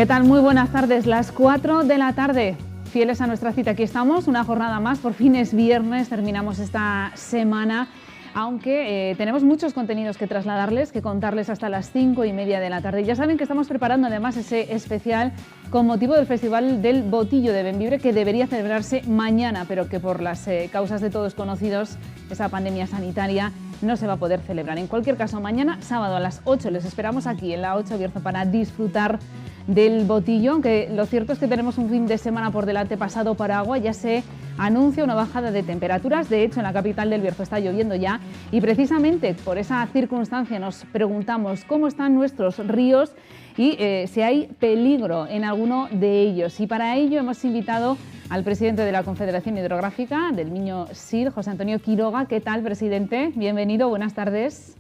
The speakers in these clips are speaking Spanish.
¿Qué tal? Muy buenas tardes, las 4 de la tarde. Fieles a nuestra cita, aquí estamos, una jornada más, por fin es viernes, terminamos esta semana, aunque tenemos muchos contenidos que trasladarles, que contarles hasta las 5:30 de la tarde. Ya saben que estamos preparando además ese especial con motivo del Festival del Botillo de Bembibre, que debería celebrarse mañana, pero que por las causas de todos conocidos, esa pandemia sanitaria, no se va a poder celebrar. En cualquier caso, mañana, sábado a las 8, les esperamos aquí en la 8 Bierzo para disfrutar del botillo, aunque lo cierto es que tenemos un fin de semana por delante pasado por agua. Ya se anuncia una bajada de temperaturas, de hecho en la capital del Bierzo está lloviendo ya, y precisamente por esa circunstancia nos preguntamos cómo están nuestros ríos y si hay peligro en alguno de ellos. Y para ello hemos invitado al presidente de la Confederación Hidrográfica del Miño Sil, José Antonio Quiroga. ¿Qué tal, presidente? Bienvenido, buenas tardes.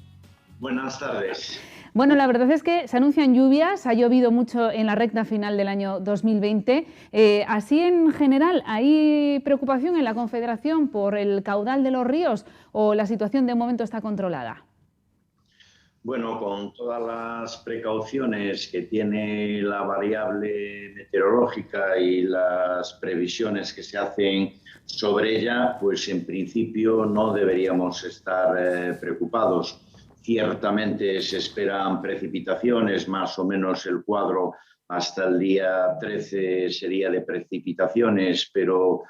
Buenas tardes. Bueno, la verdad es que se anuncian lluvias, ha llovido mucho en la recta final del año 2020. Así en general, ¿hay preocupación en la Confederación por el caudal de los ríos o la situación de momento está controlada? Bueno, con todas las precauciones que tiene la variable meteorológica y las previsiones que se hacen sobre ella, pues en principio no deberíamos estar preocupados. Ciertamente se esperan precipitaciones, más o menos el cuadro hasta el día 13 sería de precipitaciones, pero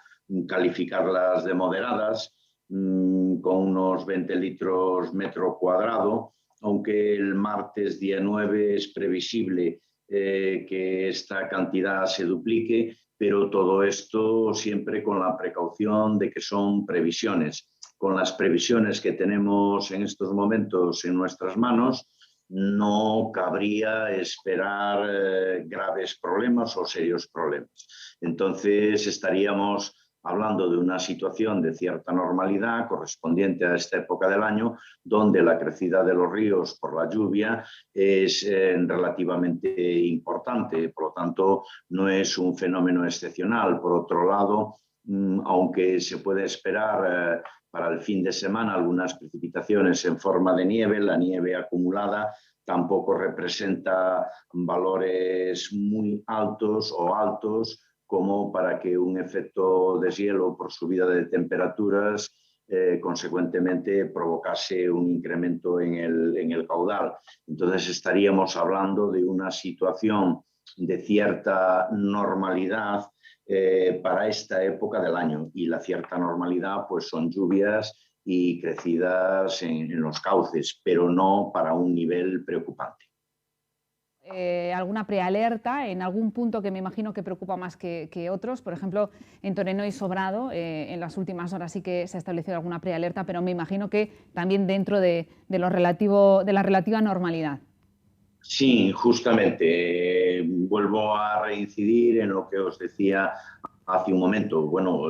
calificarlas de moderadas, con unos 20 litros metro cuadrado, aunque el martes día 9 es previsible que esta cantidad se duplique, pero todo esto siempre con la precaución de que son previsiones. Con las previsiones que tenemos en estos momentos en nuestras manos, no cabría esperar graves problemas o serios problemas. Entonces estaríamos hablando de una situación de cierta normalidad correspondiente a esta época del año, donde la crecida de los ríos por la lluvia es relativamente importante, por lo tanto no es un fenómeno excepcional. Por otro lado, aunque se puede esperar para el fin de semana algunas precipitaciones en forma de nieve, la nieve acumulada tampoco representa valores muy altos o altos como para que un efecto deshielo por subida de temperaturas consecuentemente provocase un incremento en el caudal. Entonces estaríamos hablando de una situación de cierta normalidad para esta época del año, y la cierta normalidad pues son lluvias y crecidas en los cauces, pero no para un nivel preocupante. ¿Alguna prealerta en algún punto que me imagino que preocupa más que otros? Por ejemplo, en Toreno y Sobrado, en las últimas horas sí que se ha establecido alguna prealerta, pero me imagino que también dentro de la relativa normalidad. Sí, justamente. Vuelvo a reincidir en lo que os decía hace un momento. Bueno,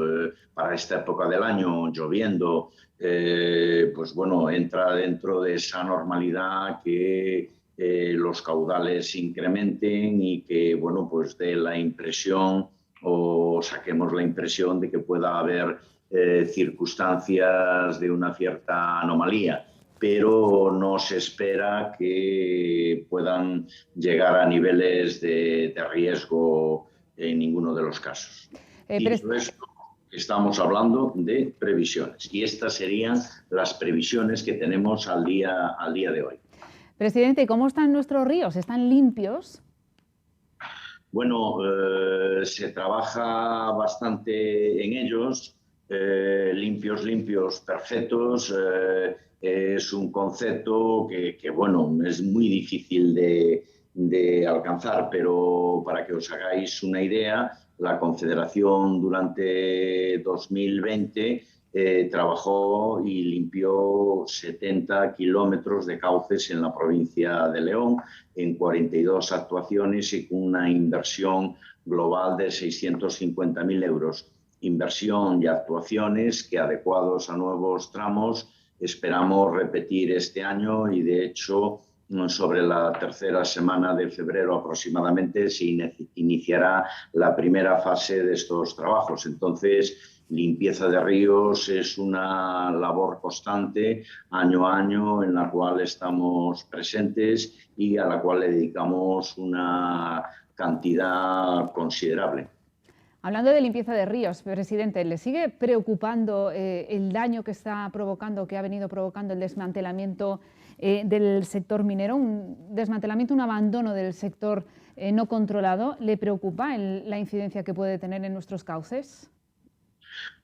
para esta época del año, lloviendo, pues bueno, entra dentro de esa normalidad que los caudales se incrementen y que, bueno, pues dé la impresión o saquemos la impresión de que pueda haber circunstancias de una cierta anomalía, pero no se espera que puedan llegar a niveles de riesgo en ninguno de los casos. Dicho esto, estamos hablando de previsiones y estas serían las previsiones que tenemos al día de hoy. Presidente, ¿cómo están nuestros ríos? ¿Están limpios? Bueno, se trabaja bastante en ellos, limpios, perfectos. Es un concepto que, bueno, es muy difícil de alcanzar, pero para que os hagáis una idea, la Confederación durante 2020 trabajó y limpió 70 kilómetros de cauces en la provincia de León, en 42 actuaciones y con una inversión global de 650.000 euros. Inversión y actuaciones que, adecuados a nuevos tramos, esperamos repetir este año, y de hecho sobre la tercera semana de febrero aproximadamente se iniciará la primera fase de estos trabajos. Entonces, limpieza de ríos es una labor constante, año a año, en la cual estamos presentes y a la cual le dedicamos una cantidad considerable. Hablando de limpieza de ríos, presidente, ¿le sigue preocupando el daño que está provocando, que ha venido provocando el desmantelamiento del sector minero? Un desmantelamiento, un abandono del sector no controlado. ¿Le preocupa la incidencia que puede tener en nuestros cauces?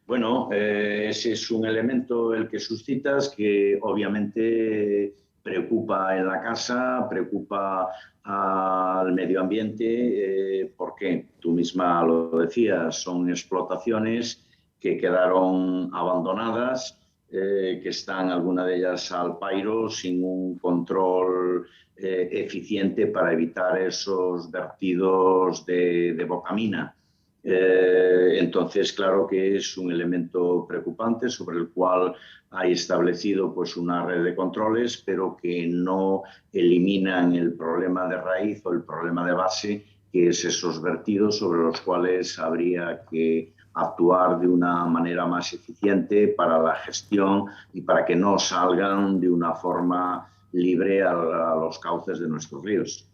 Bueno, ese es un elemento el que suscitas que obviamente preocupa en la casa, preocupa al medio ambiente, porque tú misma lo decías, son explotaciones que quedaron abandonadas, que están algunas de ellas al pairo sin un control eficiente para evitar esos vertidos de bocamina. Entonces, claro que es un elemento preocupante sobre el cual hay establecido pues, una red de controles, pero que no eliminan el problema de raíz o el problema de base, que es esos vertidos sobre los cuales habría que actuar de una manera más eficiente para la gestión y para que no salgan de una forma libre a los cauces de nuestros ríos.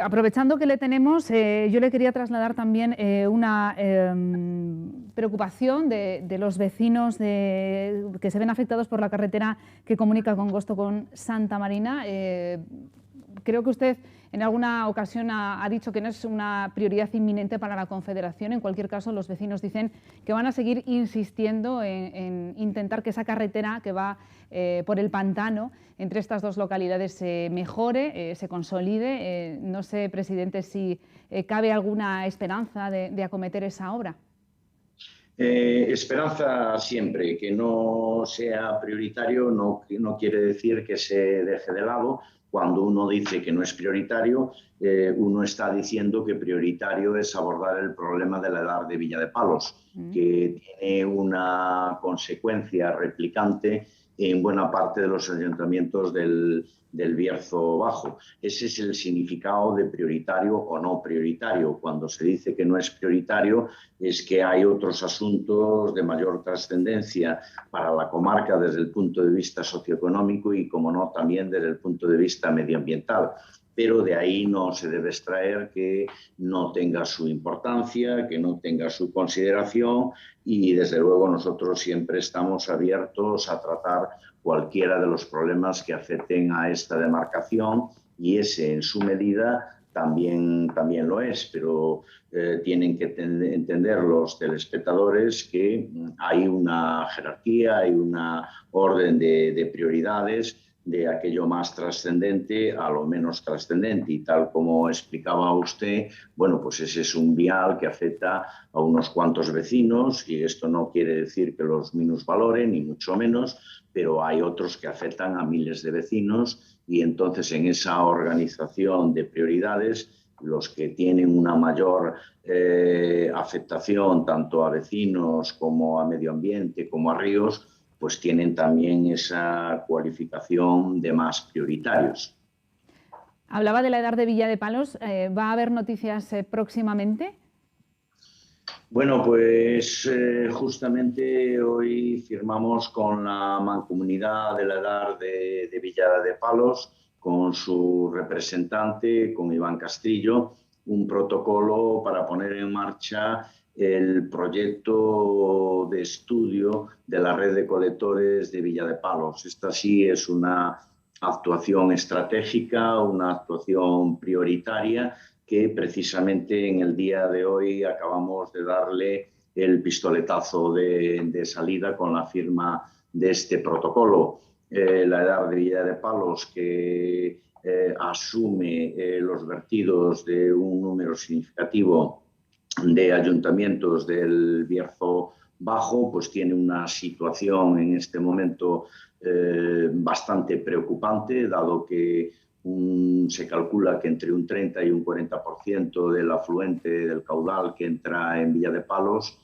Aprovechando que le tenemos, yo le quería trasladar también una preocupación de los vecinos que se ven afectados por la carretera que comunica Congosto con Santa Marina. Creo que usted en alguna ocasión ha dicho que no es una prioridad inminente para la Confederación. En cualquier caso, los vecinos dicen que van a seguir insistiendo en intentar que esa carretera que va por el pantano entre estas dos localidades se mejore, se consolide. No sé, presidente, si cabe alguna esperanza de acometer esa obra. Esperanza siempre. Que no sea prioritario no quiere decir que se deje de lado. Cuando uno dice que no es prioritario, uno está diciendo que prioritario es abordar el problema de la edar de Villa de Palos, que tiene una consecuencia replicante en buena parte de los ayuntamientos del Bierzo Bajo. Ese es el significado de prioritario o no prioritario. Cuando se dice que no es prioritario, es que hay otros asuntos de mayor trascendencia para la comarca desde el punto de vista socioeconómico y, como no, también desde el punto de vista medioambiental. Pero de ahí no se debe extraer que no tenga su importancia, que no tenga su consideración, y desde luego nosotros siempre estamos abiertos a tratar cualquiera de los problemas que afecten a esta demarcación, y ese en su medida también lo es, pero tienen que entender los telespectadores que hay una jerarquía, hay una orden de prioridades, de aquello más trascendente a lo menos trascendente, y tal como explicaba usted, bueno, pues ese es un vial que afecta a unos cuantos vecinos, y esto no quiere decir que los minusvaloren, ni mucho menos, pero hay otros que afectan a miles de vecinos, y entonces en esa organización de prioridades, los que tienen una mayor afectación tanto a vecinos como a medio ambiente como a ríos, pues tienen también esa cualificación de más prioritarios. Hablaba de la edar de Villa de Palos. ¿Va a haber noticias próximamente? Bueno, pues justamente hoy firmamos con la Mancomunidad de la Edar de Villa de Palos, con su representante, con Iván Castrillo, un protocolo para poner en marcha el proyecto de estudio de la red de colectores de Villa de Palos. Esta sí es una actuación estratégica, una actuación prioritaria, que precisamente en el día de hoy acabamos de darle el pistoletazo de salida con la firma de este protocolo. La edar de Villa de Palos, que asume los vertidos de un número significativo de ayuntamientos del Bierzo Bajo, pues tiene una situación en este momento bastante preocupante, dado que se calcula que entre un 30 y un 40% del afluente del caudal que entra en Villa de Palos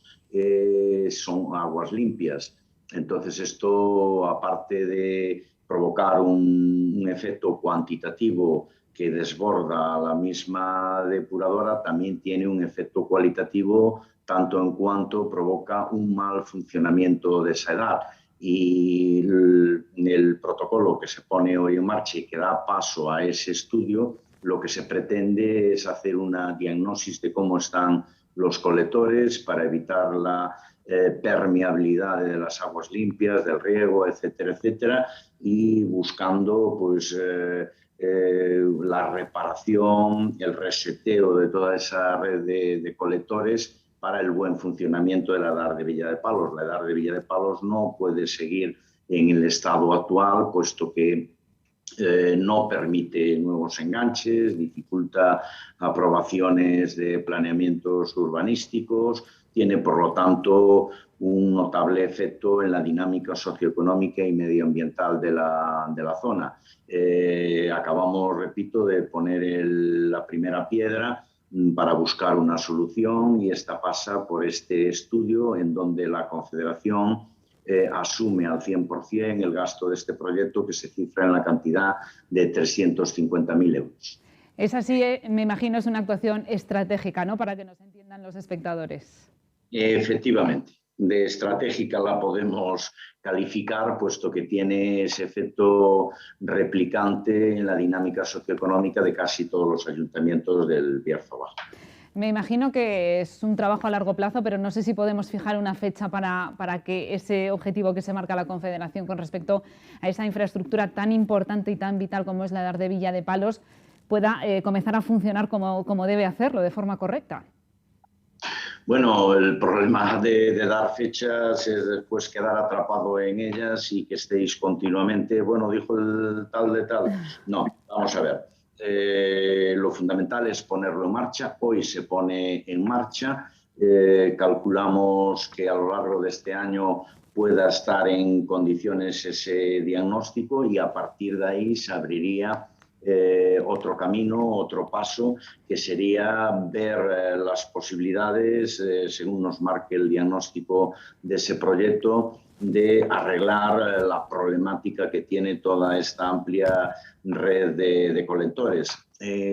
son aguas limpias. Entonces esto, aparte de provocar un efecto cuantitativo que desborda la misma depuradora, también tiene un efecto cualitativo, tanto en cuanto provoca un mal funcionamiento de esa edad. Y el protocolo que se pone hoy en marcha y que da paso a ese estudio lo que se pretende es hacer una diagnosis de cómo están los colectores para evitar la permeabilidad de las aguas limpias, del riego, etcétera, etcétera, y buscando pues la reparación, el reseteo de toda esa red de colectores para el buen funcionamiento de la Edar de Villa de Palos. La Edar de Villa de Palos no puede seguir en el estado actual, puesto que no permite nuevos enganches, dificulta aprobaciones de planeamientos urbanísticos, tiene por lo tanto un notable efecto en la dinámica socioeconómica y medioambiental de la zona. Acabamos, repito, de poner la primera piedra para buscar una solución, y esta pasa por este estudio en donde la Confederación asume al 100% el gasto de este proyecto, que se cifra en la cantidad de 350.000 euros. Es así, me imagino, es una actuación estratégica, ¿no?, para que nos entiendan los espectadores. Efectivamente, de estratégica la podemos calificar, puesto que tiene ese efecto replicante en la dinámica socioeconómica de casi todos los ayuntamientos del Bierzo Bajo. Me imagino que es un trabajo a largo plazo, pero no sé si podemos fijar una fecha para que ese objetivo que se marca la Confederación con respecto a esa infraestructura tan importante y tan vital como es la Edar de Villa de Palos pueda comenzar a funcionar como debe hacerlo, de forma correcta. Bueno, el problema de dar fechas es después quedar atrapado en ellas y que estéis continuamente, bueno, dijo el tal de tal. No, vamos a ver. Lo fundamental es ponerlo en marcha. Hoy se pone en marcha. Calculamos que a lo largo de este año pueda estar en condiciones ese diagnóstico, y a partir de ahí se abriría otro camino, otro paso, que sería ver las posibilidades, según nos marque el diagnóstico de ese proyecto, de arreglar la problemática que tiene toda esta amplia red de colectores.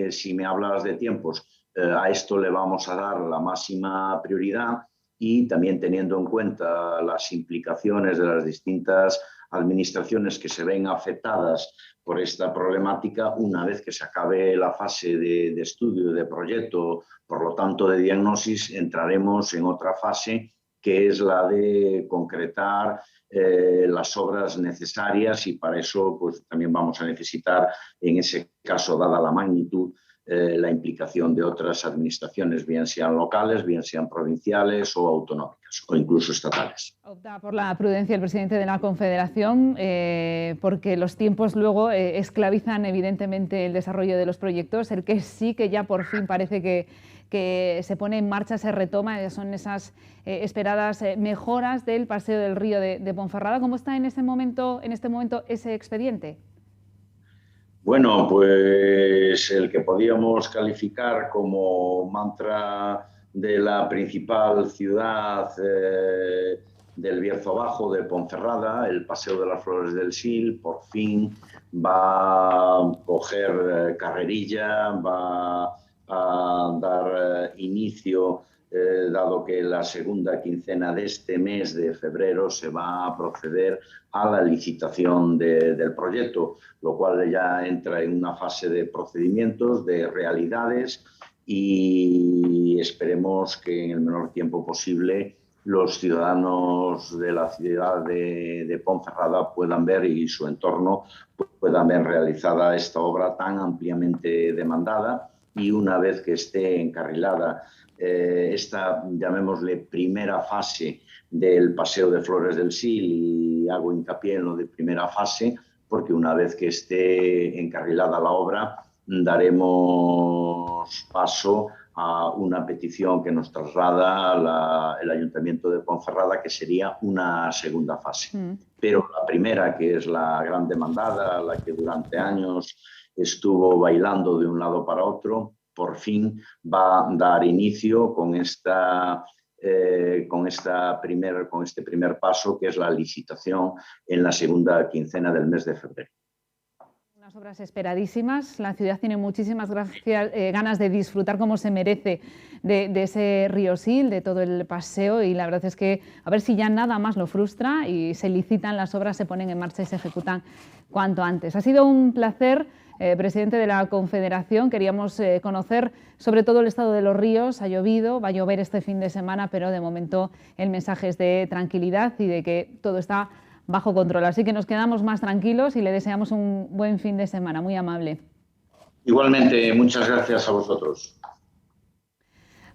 Si me hablas de tiempos, a esto le vamos a dar la máxima prioridad, y también teniendo en cuenta las implicaciones de las distintas administraciones que se ven afectadas por esta problemática, una vez que se acabe la fase de estudio, de proyecto, por lo tanto de diagnosis, entraremos en otra fase, que es la de concretar las obras necesarias, y para eso pues, también vamos a necesitar, en ese caso, dada la magnitud, la implicación de otras administraciones, bien sean locales, bien sean provinciales o autonómicas, o incluso estatales. Opta por la prudencia el presidente de la Confederación, porque los tiempos luego esclavizan evidentemente el desarrollo de los proyectos. El que sí que ya por fin parece que se pone en marcha, se retoma, son esas esperadas mejoras del paseo del río de Ponferrada. ¿Cómo está en este momento ese expediente? Bueno, pues el que podíamos calificar como mantra de la principal ciudad del Bierzo Bajo, de Ponferrada, el Paseo de las Flores del Sil, por fin va a coger carrerilla, va a dar inicio, dado que la segunda quincena de este mes de febrero se va a proceder a la licitación del proyecto, lo cual ya entra en una fase de procedimientos, de realidades, y esperemos que en el menor tiempo posible los ciudadanos de la ciudad de Ponferrada puedan ver, y su entorno puedan ver realizada esta obra tan ampliamente demandada. Y una vez que esté encarrilada esta, llamémosle, primera fase del Paseo de Flores del Sil, y hago hincapié en lo de primera fase, porque una vez que esté encarrilada la obra, daremos paso a una petición que nos traslada el Ayuntamiento de Ponferrada, que sería una segunda fase. Pero la primera, que es la gran demandada, la que durante años estuvo bailando de un lado para otro, por fin va a dar inicio con este primer paso, que es la licitación en la segunda quincena del mes de febrero. Unas obras esperadísimas. La ciudad tiene muchísimas ganas de disfrutar como se merece de ese río Sil, de todo el paseo, y la verdad es que a ver si ya nada más lo frustra y se licitan las obras, se ponen en marcha y se ejecutan cuanto antes. Ha sido un placer presidente de la Confederación. Queríamos conocer sobre todo el estado de los ríos. Ha llovido, va a llover este fin de semana, pero de momento el mensaje es de tranquilidad y de que todo está bajo control. Así que nos quedamos más tranquilos y le deseamos un buen fin de semana. Muy amable. Igualmente, muchas gracias a vosotros.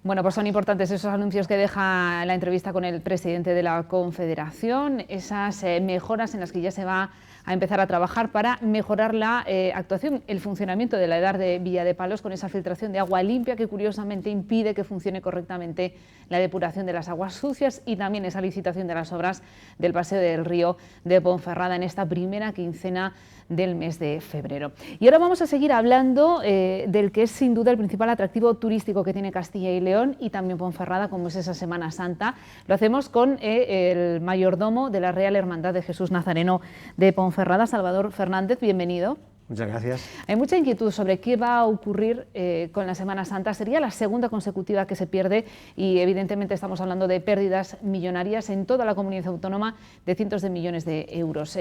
Bueno, pues son importantes esos anuncios que deja la entrevista con el presidente de la Confederación, esas mejoras en las que ya se va a empezar a trabajar para mejorar la actuación, el funcionamiento de la EDAR de Villadepalos con esa filtración de agua limpia que curiosamente impide que funcione correctamente la depuración de las aguas sucias y también esa licitación de las obras del paseo del río de Ponferrada en esta primera quincena del mes de febrero. Y ahora vamos a seguir hablando del que es sin duda el principal atractivo turístico que tiene Castilla y León y también Ponferrada, como es esa Semana Santa. Lo hacemos con el mayordomo de la Real Hermandad de Jesús Nazareno de Ponferrada, Salvador Fernández. Bienvenido. Muchas gracias. Hay mucha inquietud sobre qué va a ocurrir con la Semana Santa. Sería la segunda consecutiva que se pierde y evidentemente estamos hablando de pérdidas millonarias en toda la comunidad autónoma de cientos de millones de euros.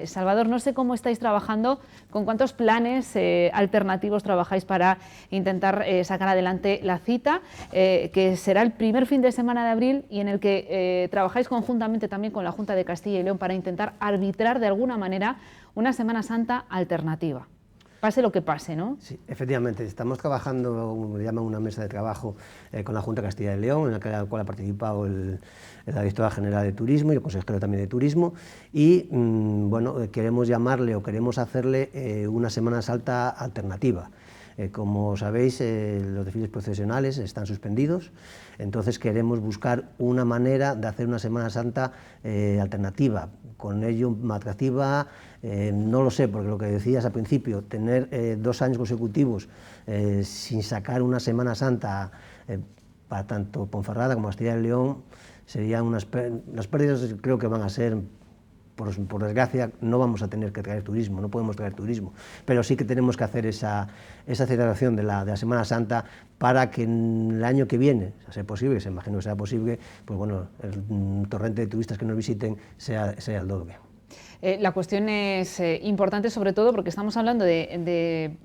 Salvador, no sé cómo estáis trabajando, con cuántos planes alternativos trabajáis para intentar sacar adelante la cita, que será el primer fin de semana de abril y en el que trabajáis conjuntamente también con la Junta de Castilla y León para intentar arbitrar de alguna manera una Semana Santa alternativa, pase lo que pase, ¿no? Sí, efectivamente, estamos trabajando, como llaman, una mesa de trabajo con la Junta de Castilla y León, en la cual ha participado la Directora General de Turismo y el consejero también de Turismo, y bueno, queremos llamarle o queremos hacerle una Semana Santa alternativa. Como sabéis, los desfiles procesionales están suspendidos, entonces queremos buscar una manera de hacer una Semana Santa alternativa, con ello más atractiva. No lo sé, porque lo que decías al principio, tener 2 años consecutivos sin sacar una Semana Santa para tanto Ponferrada como Castilla y León, serían las pérdidas creo que van a ser, por desgracia, no vamos a tener que traer turismo, no podemos traer turismo, pero sí que tenemos que hacer esa celebración de la Semana Santa para que en el año que viene, a ser posible, que se imagino que sea posible, pues bueno, el torrente de turistas que nos visiten sea el doble. La cuestión es importante sobre todo porque estamos hablando de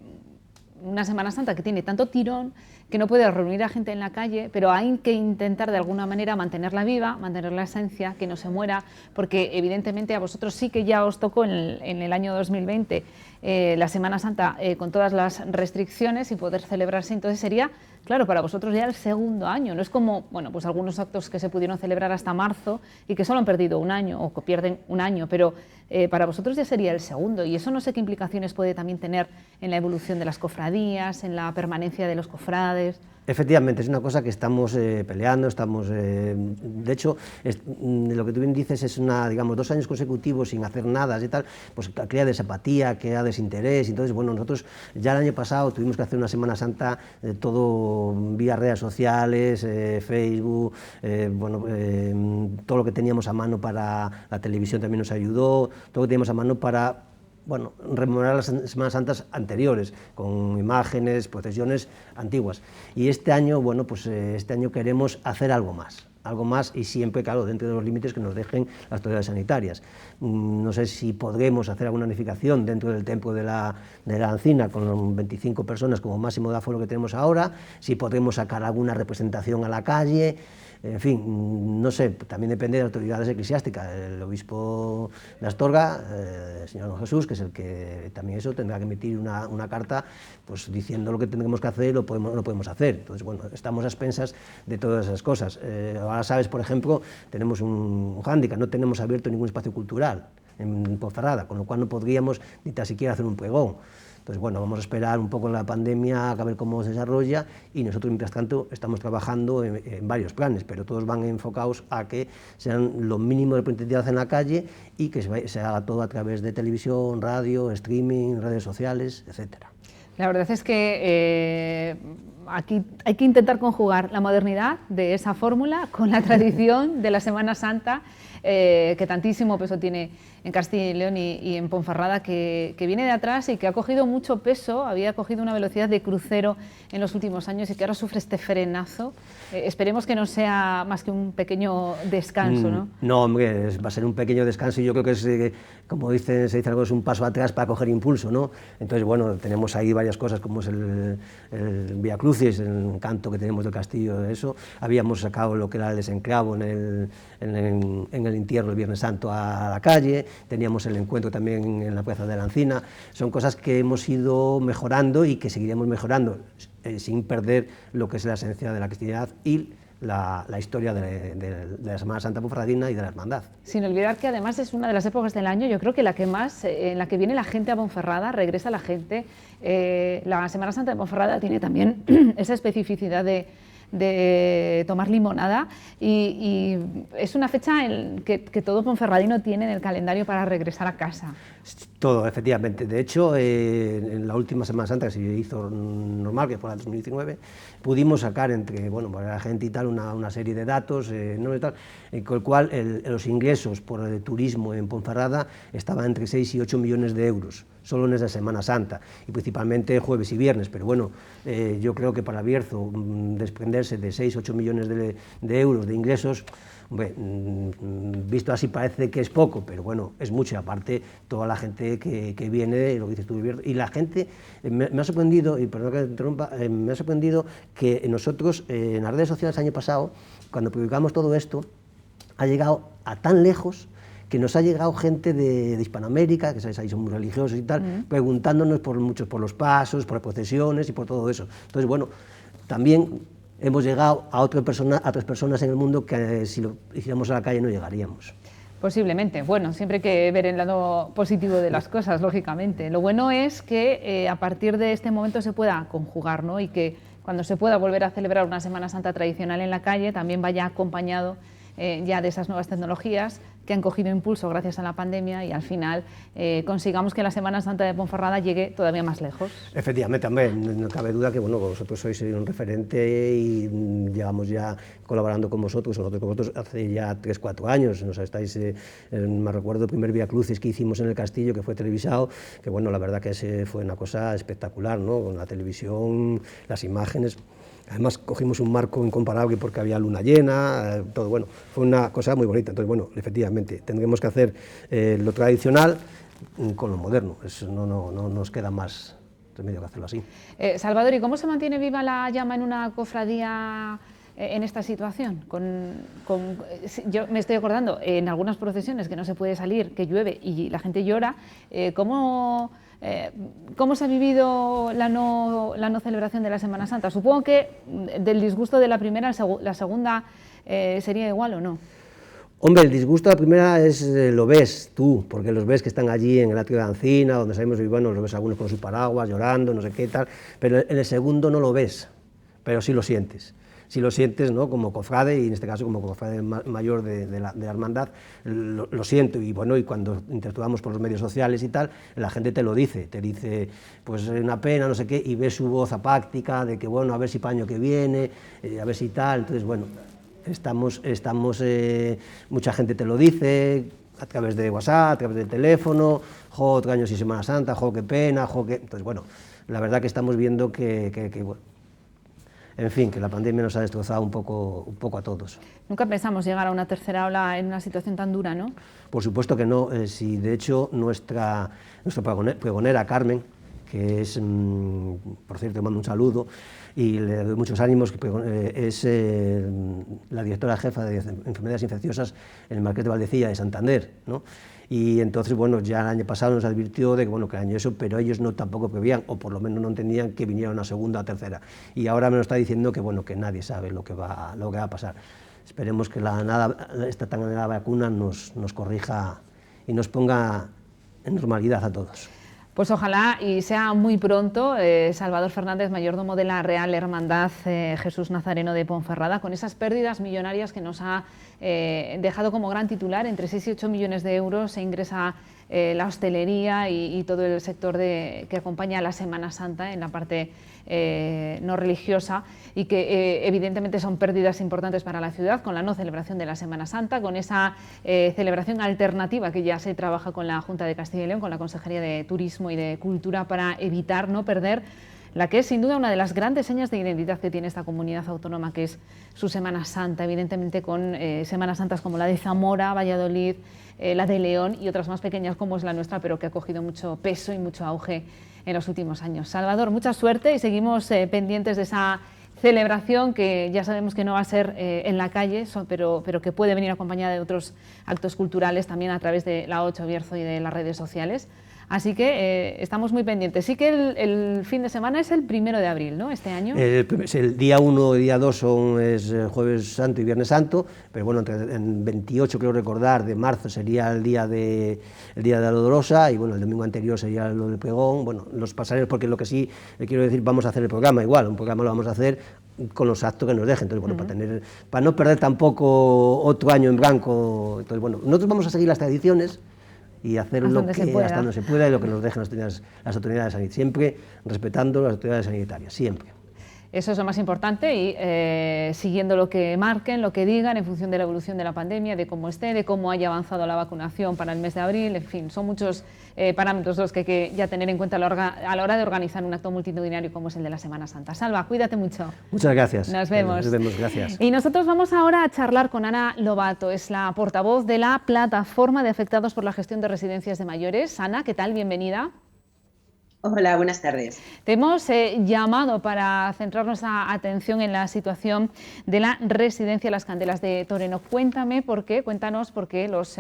una Semana Santa que tiene tanto tirón que no puede reunir a gente en la calle, pero hay que intentar de alguna manera mantenerla viva, mantener la esencia, que no se muera, porque evidentemente a vosotros sí que ya os tocó en el año 2020 la Semana Santa con todas las restricciones y poder celebrarse, entonces sería, claro, para vosotros ya el segundo año, no es como, bueno, pues algunos actos que se pudieron celebrar hasta marzo y que solo han perdido un año o que pierden un año, pero para vosotros ya sería el segundo y eso no sé qué implicaciones puede también tener en la evolución de las cofradías, en la permanencia de los cofrades. Efectivamente, es una cosa que estamos peleando, de hecho, lo que tú bien dices es digamos, 2 años consecutivos sin hacer nada y tal, pues crea desapatía, crea desinterés, entonces, bueno, nosotros ya el año pasado tuvimos que hacer una Semana Santa todo vía redes sociales, Facebook, bueno, todo lo que teníamos a mano para la televisión también nos ayudó, todo lo que teníamos a mano para, bueno, rememorar las Semanas Santas anteriores, con imágenes, procesiones antiguas. Y este año, bueno, pues este año queremos hacer algo más y siempre, claro, dentro de los límites que nos dejen las autoridades sanitarias. No sé si podremos hacer alguna unificación dentro del templo de la Encina con 25 personas como máximo de aforo que tenemos ahora, si podremos sacar alguna representación a la calle. En fin, no sé, también depende de las autoridades eclesiásticas. El obispo de Astorga, el señor Don Jesús, que es el que también eso tendrá que emitir una carta pues, diciendo lo que tendremos que hacer y lo podemos hacer. Entonces, bueno, estamos a expensas de todas esas cosas. Ahora sabes, por ejemplo, tenemos un hándicap, no tenemos abierto ningún espacio cultural en Ponferrada, con lo cual no podríamos ni tan siquiera hacer un pregón. Entonces, bueno, vamos a esperar un poco la pandemia, a ver cómo se desarrolla y nosotros, mientras tanto, estamos trabajando en varios planes, pero todos van enfocados a que sean lo mínimo de presencialidad en la calle y que se haga todo a través de televisión, radio, streaming, redes sociales, etcétera. La verdad es que aquí hay que intentar conjugar la modernidad de esa fórmula con la tradición de la Semana Santa, que tantísimo peso tiene en Castilla y León y en Ponferrada, que viene de atrás y que ha cogido mucho peso, había cogido una velocidad de crucero en los últimos años y que ahora sufre este frenazo. Esperemos que no sea más que un pequeño descanso, ¿no? No, hombre, va a ser un pequeño descanso y yo creo que es, como se dice algo, es un paso atrás para coger impulso, ¿no? Entonces, bueno, tenemos ahí varias cosas, como es el Vía Crucis, el canto que tenemos del castillo, de eso. Habíamos sacado lo que era el desenclavo en el entierro el Viernes Santo a la calle, teníamos el encuentro también en la Plaza de la Encina. Son cosas que hemos ido mejorando y que seguiremos mejorando, sin perder lo que es la esencia de la cristiandad y la historia de la Semana Santa Ponferradina y de la hermandad. Sin olvidar que además es una de las épocas del año, yo creo que la que más, en la que viene la gente a Ponferrada, regresa la gente. La Semana Santa de Ponferrada tiene también esa especificidad de tomar limonada y es una fecha que todo ponferradino tiene en el calendario para regresar a casa. Todo, efectivamente. De hecho, en la última Semana Santa que se hizo normal, que fue la 2019, pudimos sacar entre la gente y tal una serie de datos, ¿no? Y tal, con el cual los ingresos por el turismo en Ponferrada estaban entre 6 y 8 millones de euros, solo en esa Semana Santa, y principalmente jueves y viernes, pero bueno, yo creo que para Bierzo desprenderse de 6 o 8 millones de euros de ingresos, hombre, visto así parece que es poco, pero bueno, es mucho, y aparte toda la gente que viene, lo que dices tú, y la gente, me ha sorprendido, y perdón que te interrumpa, me ha sorprendido que nosotros, en las redes sociales el año pasado, cuando publicamos todo esto, ha llegado a tan lejos que nos ha llegado gente de Hispanoamérica, que sabéis, ahí son muy religiosos y tal, preguntándonos muchos por los pasos, por las procesiones y por todo eso. Entonces, bueno, también hemos llegado a otras personas en el mundo que si lo hiciéramos a la calle no llegaríamos. Posiblemente. Bueno, siempre hay que ver el lado positivo de las cosas, lógicamente. Lo bueno es que a partir de este momento se pueda conjugar, ¿no? Y que cuando se pueda volver a celebrar una Semana Santa tradicional en la calle también vaya acompañado ya de esas nuevas tecnologías que han cogido impulso gracias a la pandemia y al final consigamos que la Semana Santa de Ponferrada llegue todavía más lejos. Efectivamente, también no cabe duda que vosotros sois un referente y llevamos ya colaborando con vosotros hace ya 3-4 años. Nos estáis, me recuerdo el primer Vía Crucis que hicimos en el castillo, que fue televisado, que bueno, la verdad que fue una cosa espectacular, ¿no? Con la televisión, las imágenes. Además cogimos un marco incomparable porque había luna llena, todo, bueno, fue una cosa muy bonita. Entonces, bueno, efectivamente, tendremos que hacer lo tradicional con lo moderno, eso no nos queda más remedio que hacerlo así. Salvador, ¿y cómo se mantiene viva la llama en una cofradía en esta situación? Yo me estoy acordando, en algunas procesiones que no se puede salir, que llueve y la gente llora, ¿cómo se ha vivido la no celebración de la Semana Santa? Supongo que del disgusto de la primera, la segunda sería igual, ¿o no? Hombre, el disgusto de la primera lo ves tú, porque los ves que están allí en el atrio de la Encina, donde salimos y bueno, los ves algunos con su paraguas, llorando, no sé qué tal, pero en el segundo no lo ves, pero sí lo sientes. Si lo sientes, ¿no? Como cofrade, y en este caso como cofrade mayor de la hermandad, lo siento, y bueno, y cuando interactuamos por los medios sociales y tal, la gente te dice, pues una pena, no sé qué, y ves su voz apáctica de que bueno, a ver si para el año que viene, a ver si tal, entonces bueno, mucha gente te lo dice, a través de WhatsApp, a través del teléfono, otro año sin Semana Santa, qué pena, entonces bueno, la verdad que estamos viendo que bueno, en fin, que la pandemia nos ha destrozado un poco a todos. Nunca pensamos llegar a una tercera ola en una situación tan dura, ¿no? Por supuesto que no. Si de hecho nuestra pregonera Carmen, que es, por cierto, le mando un saludo y le doy muchos ánimos, es la directora jefa de enfermedades infecciosas en el Marqués de Valdecilla de Santander, ¿no? Y entonces, bueno, ya el año pasado nos advirtió de que, bueno, que el año eso, pero ellos tampoco prevían, o por lo menos no entendían que viniera una segunda o tercera. Y ahora me lo está diciendo que, bueno, que nadie sabe lo que va a pasar. Esperemos que esta tan anhelada vacuna nos corrija y nos ponga en normalidad a todos. Pues ojalá y sea muy pronto. Salvador Fernández, mayordomo de la Real Hermandad Jesús Nazareno de Ponferrada, con esas pérdidas millonarias que nos ha dejado como gran titular, entre 6 y 8 millones de euros se ingresa la hostelería y todo el sector que acompaña a la Semana Santa en la parte no religiosa, y que evidentemente son pérdidas importantes para la ciudad con la no celebración de la Semana Santa, con esa celebración alternativa que ya se trabaja con la Junta de Castilla y León, con la Consejería de Turismo y de Cultura, para evitar no perder la que es sin duda una de las grandes señas de identidad que tiene esta comunidad autónoma, que es su Semana Santa, evidentemente con Semanas Santas como la de Zamora, Valladolid, la de León y otras más pequeñas como es la nuestra, pero que ha cogido mucho peso y mucho auge en los últimos años. Salvador, mucha suerte y seguimos pendientes de esa celebración, que ya sabemos que no va a ser en la calle, pero que puede venir acompañada de otros actos culturales también a través de la 8 Bierzo y de las redes sociales. Así que estamos muy pendientes. Sí que el fin de semana es el 1 de abril, ¿no?, este año. El día 1 y día 2 es Jueves Santo y Viernes Santo, pero bueno, en 28, creo recordar, de marzo sería el día de la Dolorosa, y bueno, el domingo anterior sería lo del Pregón. Bueno, los pasaremos, porque lo que sí quiero decir, vamos a hacer el programa igual, un programa lo vamos a hacer con los actos que nos dejen. Entonces, bueno, para no perder tampoco otro año en blanco. Entonces, bueno, nosotros vamos a seguir las tradiciones y hacer hasta donde se pueda y lo que nos dejen las autoridades sanitarias, siempre respetando las autoridades sanitarias, siempre. Eso es lo más importante, y siguiendo lo que marquen, lo que digan, en función de la evolución de la pandemia, de cómo esté, de cómo haya avanzado la vacunación para el mes de abril. En fin, son muchos parámetros los que hay que ya tener en cuenta a la hora de organizar un acto multitudinario como es el de la Semana Santa. Salva, cuídate mucho. Muchas gracias. Nos vemos. Nos vemos, gracias. Y nosotros vamos ahora a charlar con Ana Lobato, es la portavoz de la Plataforma de Afectados por la Gestión de Residencias de Mayores. Ana, ¿qué tal? Bienvenida. Hola, buenas tardes. Te hemos llamado para centrar nuestra atención en la situación de la residencia Las Candelas de Toreno. Cuéntanos por qué los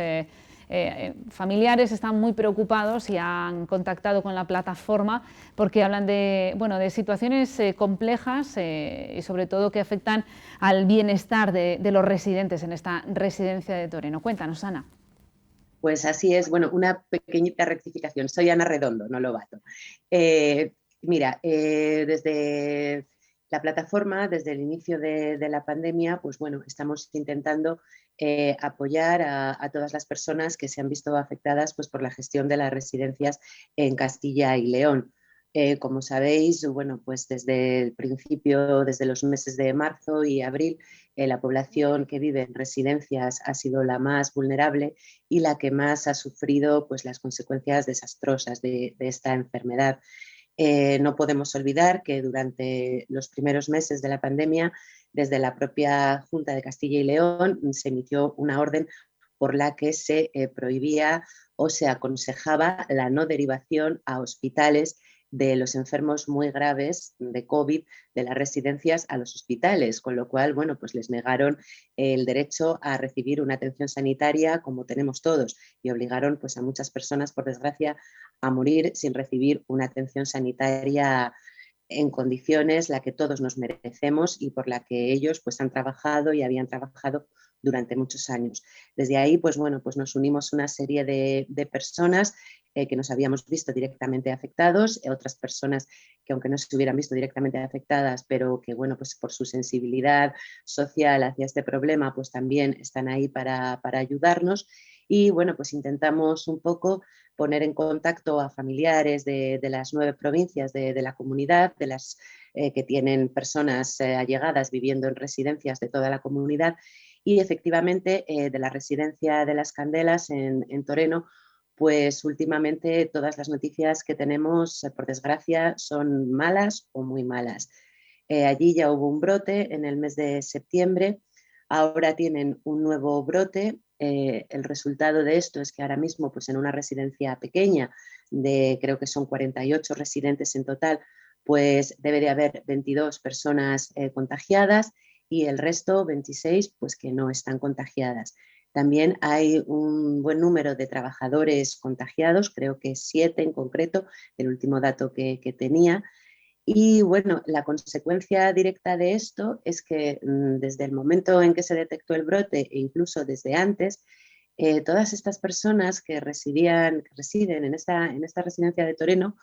familiares están muy preocupados y han contactado con la plataforma, porque hablan de situaciones complejas y sobre todo que afectan al bienestar de los residentes en esta residencia de Toreno. Cuéntanos, Ana. Pues así es. Bueno, una pequeñita rectificación. Soy Ana Redondo, no Lobato. Desde la plataforma, desde el inicio de la pandemia, pues bueno, estamos intentando apoyar a todas las personas que se han visto afectadas pues por la gestión de las residencias en Castilla y León. Como sabéis, bueno, pues desde el principio, desde los meses de marzo y abril, la población que vive en residencias ha sido la más vulnerable y la que más ha sufrido pues, las consecuencias desastrosas de esta enfermedad. No podemos olvidar que durante los primeros meses de la pandemia, desde la propia Junta de Castilla y León, se emitió una orden por la que se prohibía o se aconsejaba la no derivación a hospitales de los enfermos muy graves de COVID de las residencias a los hospitales, con lo cual, bueno, pues les negaron el derecho a recibir una atención sanitaria como tenemos todos, y obligaron pues a muchas personas, por desgracia, a morir sin recibir una atención sanitaria en condiciones la que todos nos merecemos y por la que ellos pues han trabajado y habían trabajado durante muchos años. Desde ahí, pues bueno, pues nos unimos una serie de personas que nos habíamos visto directamente afectados, otras personas que aunque no se hubieran visto directamente afectadas, pero que bueno, pues por su sensibilidad social hacia este problema, pues también están ahí para ayudarnos. Y bueno, pues intentamos un poco poner en contacto a familiares de las 9 provincias de la comunidad, de las que tienen personas allegadas viviendo en residencias de toda la comunidad, y efectivamente de la residencia de Las Candelas en Toreno, pues últimamente todas las noticias que tenemos, por desgracia, son malas o muy malas. Allí ya hubo un brote en el mes de septiembre, ahora tienen un nuevo brote. El resultado de esto es que ahora mismo pues en una residencia pequeña, creo que son 48 residentes en total, pues debe de haber 22 personas contagiadas y el resto, 26, pues que no están contagiadas. También hay un buen número de trabajadores contagiados, creo que 7 en concreto, el último dato que tenía. Y bueno, la consecuencia directa de esto es que desde el momento en que se detectó el brote e incluso desde antes, todas estas personas que residen en esta residencia de Toreno,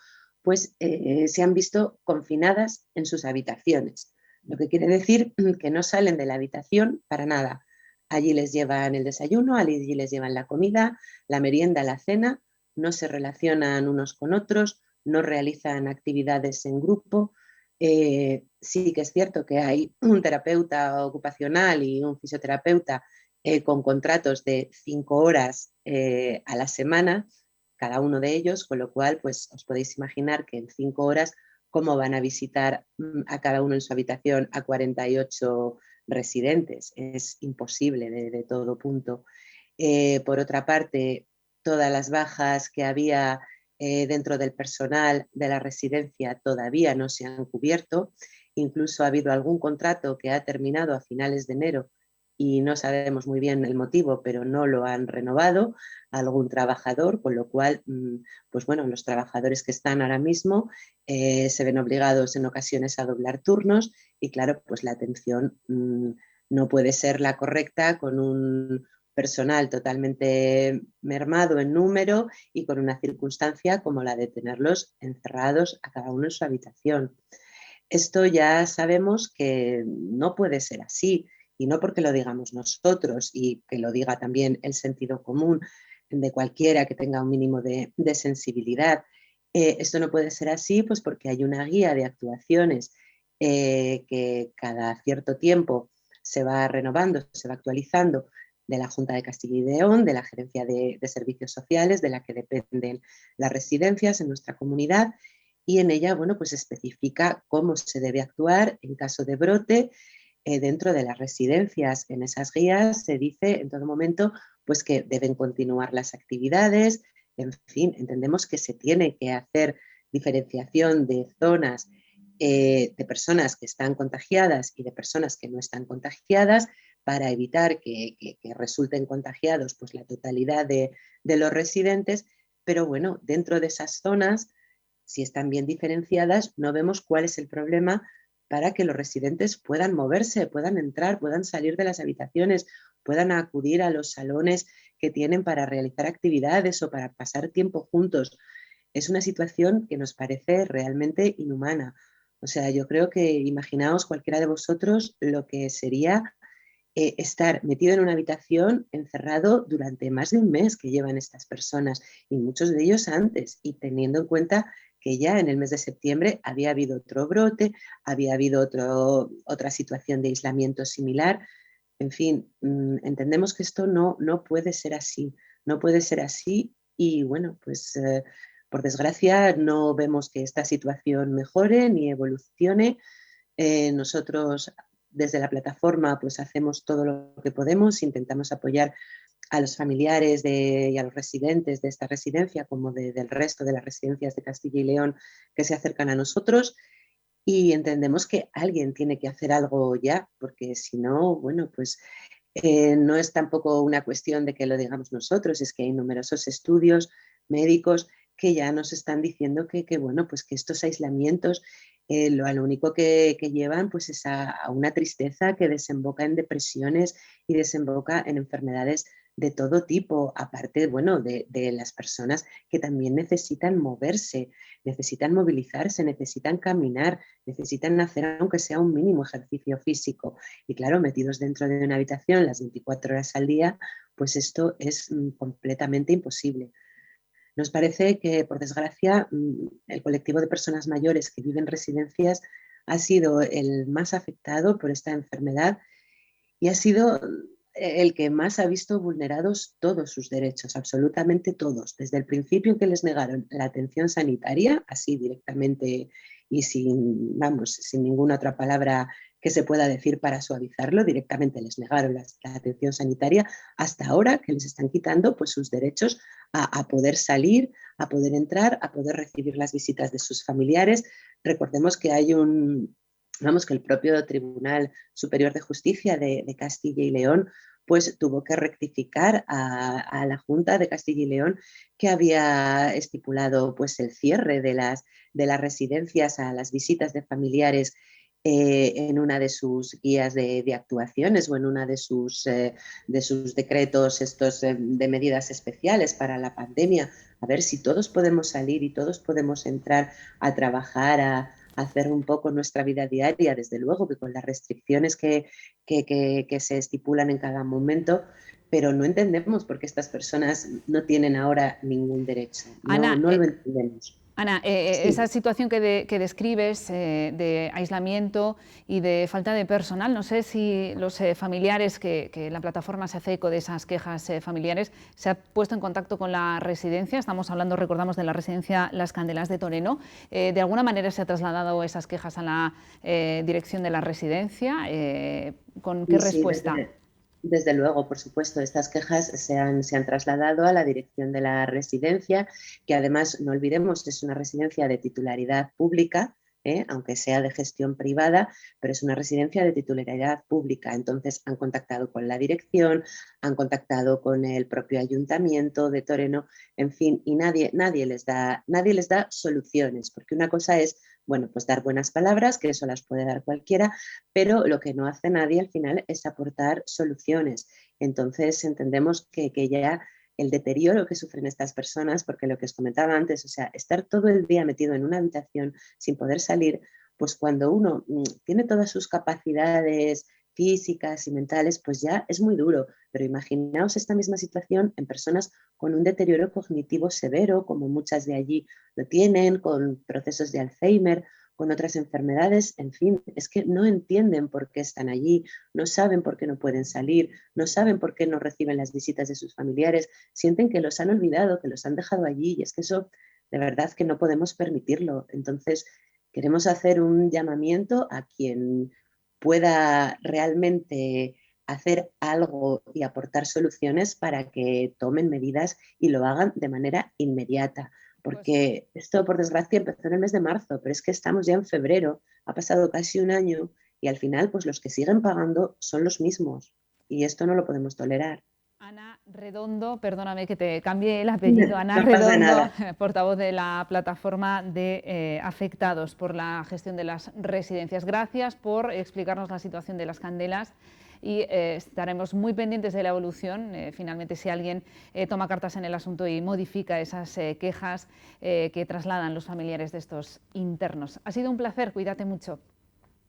pues se han visto confinadas en sus habitaciones, lo que quiere decir que no salen de la habitación para nada. Allí les llevan el desayuno, allí les llevan la comida, la merienda, la cena, no se relacionan unos con otros, no realizan actividades en grupo. Sí que es cierto que hay un terapeuta ocupacional y un fisioterapeuta con contratos de 5 horas a la semana, cada uno de ellos, con lo cual pues os podéis imaginar que en 5 horas cómo van a visitar a cada uno en su habitación a 48 residentes. Es imposible de todo punto. Por otra parte, todas las bajas que había dentro del personal de la residencia todavía no se han cubierto. Incluso ha habido algún contrato que ha terminado a finales de enero y no sabemos muy bien el motivo, pero no lo han renovado a algún trabajador, con lo cual, pues bueno, los trabajadores que están ahora mismo se ven obligados en ocasiones a doblar turnos y claro, pues la atención no puede ser la correcta con un personal totalmente mermado en número y con una circunstancia como la de tenerlos encerrados a cada uno en su habitación. Esto ya sabemos que no puede ser así, y no porque lo digamos nosotros y que lo diga también el sentido común de cualquiera que tenga un mínimo de sensibilidad. Esto no puede ser así pues porque hay una guía de actuaciones que cada cierto tiempo se va renovando, se va actualizando, de la Junta de Castilla y León, de la Gerencia de Servicios Sociales, de la que dependen las residencias en nuestra comunidad, y en ella, bueno, pues especifica cómo se debe actuar en caso de brote dentro de las residencias. En esas guías se dice en todo momento pues que deben continuar las actividades, en fin, entendemos que se tiene que hacer diferenciación de zonas de personas que están contagiadas y de personas que no están contagiadas para evitar que resulten contagiados pues la totalidad de los residentes, pero bueno, dentro de esas zonas, si están bien diferenciadas, no vemos cuál es el problema para que los residentes puedan moverse, puedan entrar, puedan salir de las habitaciones, puedan acudir a los salones que tienen para realizar actividades o para pasar tiempo juntos. Es una situación que nos parece realmente inhumana. O sea, yo creo que imaginaos cualquiera de vosotros lo que sería estar metido en una habitación encerrado durante más de un mes que llevan estas personas y muchos de ellos antes, y teniendo en cuenta que ya en el mes de septiembre había habido otro brote, había habido otra situación de aislamiento similar. En fin, entendemos que esto no puede ser así, no puede ser así y bueno, pues por desgracia no vemos que esta situación mejore ni evolucione. Nosotros desde la plataforma pues hacemos todo lo que podemos, intentamos apoyar a los familiares y a los residentes de esta residencia como del resto de las residencias de Castilla y León que se acercan a nosotros, y entendemos que alguien tiene que hacer algo ya, porque si no, bueno, pues no es tampoco una cuestión de que lo digamos nosotros, es que hay numerosos estudios médicos que ya nos están diciendo bueno, pues que estos aislamientos lo único que llevan pues es a una tristeza que desemboca en depresiones y desemboca en enfermedades de todo tipo, aparte, bueno, de las personas que también necesitan moverse, necesitan movilizarse, necesitan caminar, necesitan hacer aunque sea un mínimo ejercicio físico. Y claro, metidos dentro de una habitación las 24 horas al día, pues esto es completamente imposible. Nos parece que, por desgracia, el colectivo de personas mayores que viven en residencias ha sido el más afectado por esta enfermedad y ha sido el que más ha visto vulnerados todos sus derechos, absolutamente todos, desde el principio que les negaron la atención sanitaria, así directamente y sin ninguna otra palabra que se pueda decir para suavizarlo, directamente les negaron la atención sanitaria, hasta ahora que les están quitando pues, sus derechos a poder salir, a poder entrar, a poder recibir las visitas de sus familiares. Recordemos que hay que el propio Tribunal Superior de Justicia de Castilla y León pues tuvo que rectificar a la Junta de Castilla y León, que había estipulado pues el cierre de las residencias a las visitas de familiares en una de sus guías de actuaciones o en una de sus decretos estos de medidas especiales para la pandemia. A ver si todos podemos salir y todos podemos entrar a trabajar, a hacer un poco nuestra vida diaria, desde luego que con las restricciones que se estipulan en cada momento, pero no entendemos por qué estas personas no tienen ahora ningún derecho. Ana, No lo entendemos. Ana, Sí. esa situación que describes de aislamiento y de falta de personal, no sé si los familiares, que la plataforma se hace eco de esas quejas familiares, se ha puesto en contacto con la residencia. Estamos hablando, recordamos, de la residencia Las Candelas de Toreno. ¿De alguna manera se ha trasladado esas quejas a la dirección de la residencia? ¿Con qué respuesta? Desde luego, por supuesto, estas quejas se han trasladado a la dirección de la residencia, que además, no olvidemos, es una residencia de titularidad pública, aunque sea de gestión privada, pero es una residencia de titularidad pública. Entonces han contactado con la dirección, han contactado con el propio ayuntamiento de Toreno, en fin, y nadie les da soluciones, porque una cosa es, bueno, pues dar buenas palabras, que eso las puede dar cualquiera, pero lo que no hace nadie al final es aportar soluciones. Entonces entendemos que ya el deterioro que sufren estas personas, porque lo que os comentaba antes, o sea, estar todo el día metido en una habitación sin poder salir, pues cuando uno tiene todas sus capacidades físicas y mentales, pues ya es muy duro. Pero imaginaos esta misma situación en personas con un deterioro cognitivo severo, como muchas de allí lo tienen, con procesos de Alzheimer, con otras enfermedades, en fin, es que no entienden por qué están allí, no saben por qué no pueden salir, no saben por qué no reciben las visitas de sus familiares, sienten que los han olvidado, que los han dejado allí, y es que eso de verdad que no podemos permitirlo. Entonces, queremos hacer un llamamiento a quien pueda realmente hacer algo y aportar soluciones para que tomen medidas y lo hagan de manera inmediata. Porque esto, por desgracia, empezó en el mes de marzo, pero es que estamos ya en febrero, ha pasado casi un año y al final pues los que siguen pagando son los mismos y esto no lo podemos tolerar. Ana Redondo, perdóname que te cambie el apellido, Ana No pasa Redondo, nada. portavoz de la plataforma de afectados por la gestión de las residencias. Gracias por explicarnos la situación de Las Candelas y estaremos muy pendientes de la evolución. Finalmente, si alguien toma cartas en el asunto y modifica esas quejas que trasladan los familiares de estos internos. Ha sido un placer, cuídate mucho.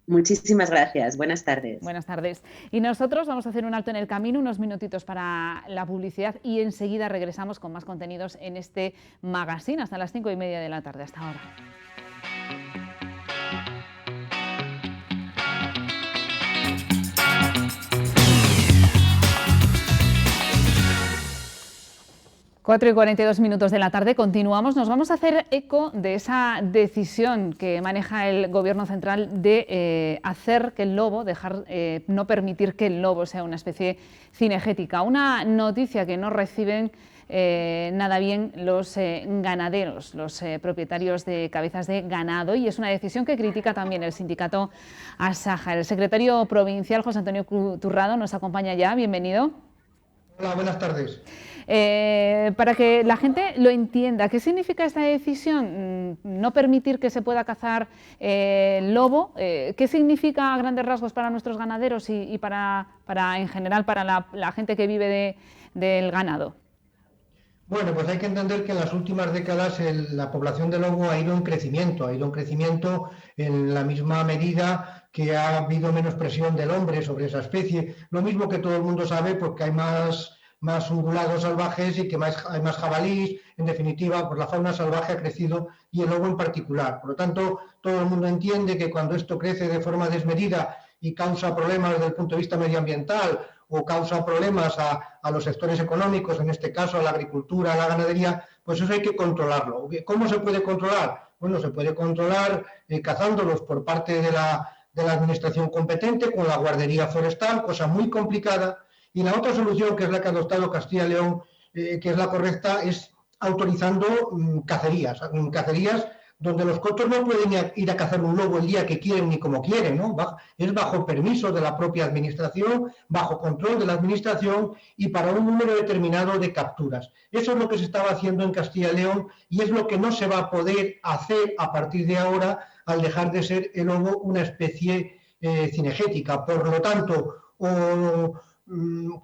Muchísimas gracias, buenas tardes. Buenas tardes. Y nosotros vamos a hacer un alto en el camino, unos minutitos para la publicidad y enseguida regresamos con más contenidos en este magazine hasta las 5:30 de la tarde. Hasta ahora. 4:42 de la tarde, continuamos. Nos vamos a hacer eco de esa decisión que maneja el Gobierno central de hacer que el lobo, no permitir que el lobo sea una especie cinegética. Una noticia que no reciben nada bien los ganaderos, los propietarios de cabezas de ganado, y es una decisión que critica también el sindicato Asaja. El secretario provincial, José Antonio Turrado, nos acompaña ya. Bienvenido. Hola, buenas tardes. Para que la gente lo entienda, ¿qué significa esta decisión? No permitir que se pueda cazar lobo. ¿Qué significa a grandes rasgos para nuestros ganaderos y para en general para la gente que vive del ganado? Bueno, pues hay que entender que en las últimas décadas la población de lobo ha ido en crecimiento en la misma medida que ha habido menos presión del hombre sobre esa especie. Lo mismo que todo el mundo sabe, porque hay más ungulados salvajes y que hay más jabalís. En definitiva, pues la fauna salvaje ha crecido y el lobo en particular. Por lo tanto, todo el mundo entiende que cuando esto crece de forma desmedida y causa problemas desde el punto de vista medioambiental o causa problemas a los sectores económicos, en este caso a la agricultura, a la ganadería, pues eso hay que controlarlo. ¿Cómo se puede controlar? Bueno, se puede controlar cazándolos por parte de la administración competente con la guardería forestal, cosa muy complicada. Y la otra solución, que es la que ha adoptado Castilla y León, que es la correcta, es autorizando cacerías donde los cotos no pueden ir a cazar un lobo el día que quieren ni como quieren, ¿no? Es bajo permiso de la propia administración, bajo control de la administración y para un número determinado de capturas. Eso es lo que se estaba haciendo en Castilla y León y es lo que no se va a poder hacer a partir de ahora al dejar de ser el lobo una especie cinegética. Por lo tanto,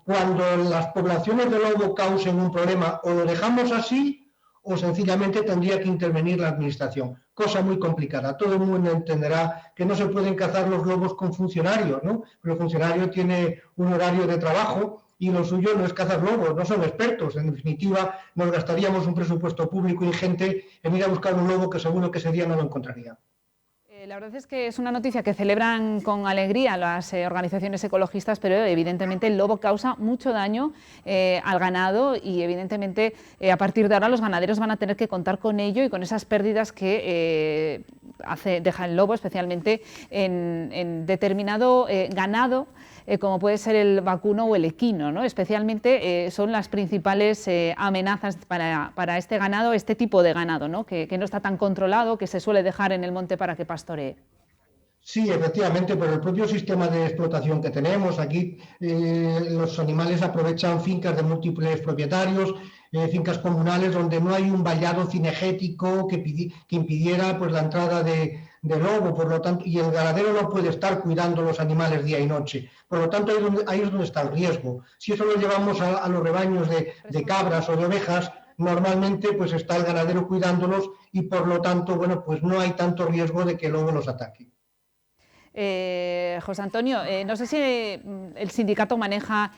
cuando las poblaciones de lobo causen un problema, o lo dejamos así, o sencillamente tendría que intervenir la administración. cosa muy complicada. Todo el mundo entenderá que no se pueden cazar los lobos con funcionarios, ¿no? Pero el funcionario tiene un horario de trabajo y lo suyo no es cazar lobos, no son expertos. En definitiva, nos gastaríamos un presupuesto público ingente en ir a buscar un lobo que seguro que ese día no lo encontraría. La verdad es que es una noticia que celebran con alegría las organizaciones ecologistas, pero evidentemente el lobo causa mucho daño al ganado y evidentemente a partir de ahora los ganaderos van a tener que contar con ello y con esas pérdidas que deja el lobo, especialmente en determinado ganado, como puede ser el vacuno o el equino, ¿no? Especialmente son las principales amenazas para este ganado, este tipo de ganado, ¿no? Que no está tan controlado, que se suele dejar en el monte para que pastoree. Sí, efectivamente, por el propio sistema de explotación que tenemos, aquí los animales aprovechan fincas de múltiples propietarios, fincas comunales donde no hay un vallado cinegético que impidiera pues, la entrada de lobo, por lo tanto, y el ganadero no puede estar cuidando los animales día y noche. Por lo tanto, ahí es donde está el riesgo. Si eso lo llevamos a los rebaños de cabras o de ovejas, normalmente pues está el ganadero cuidándolos y por lo tanto, bueno, pues no hay tanto riesgo de que el lobo los ataque. José Antonio, no sé si el sindicato maneja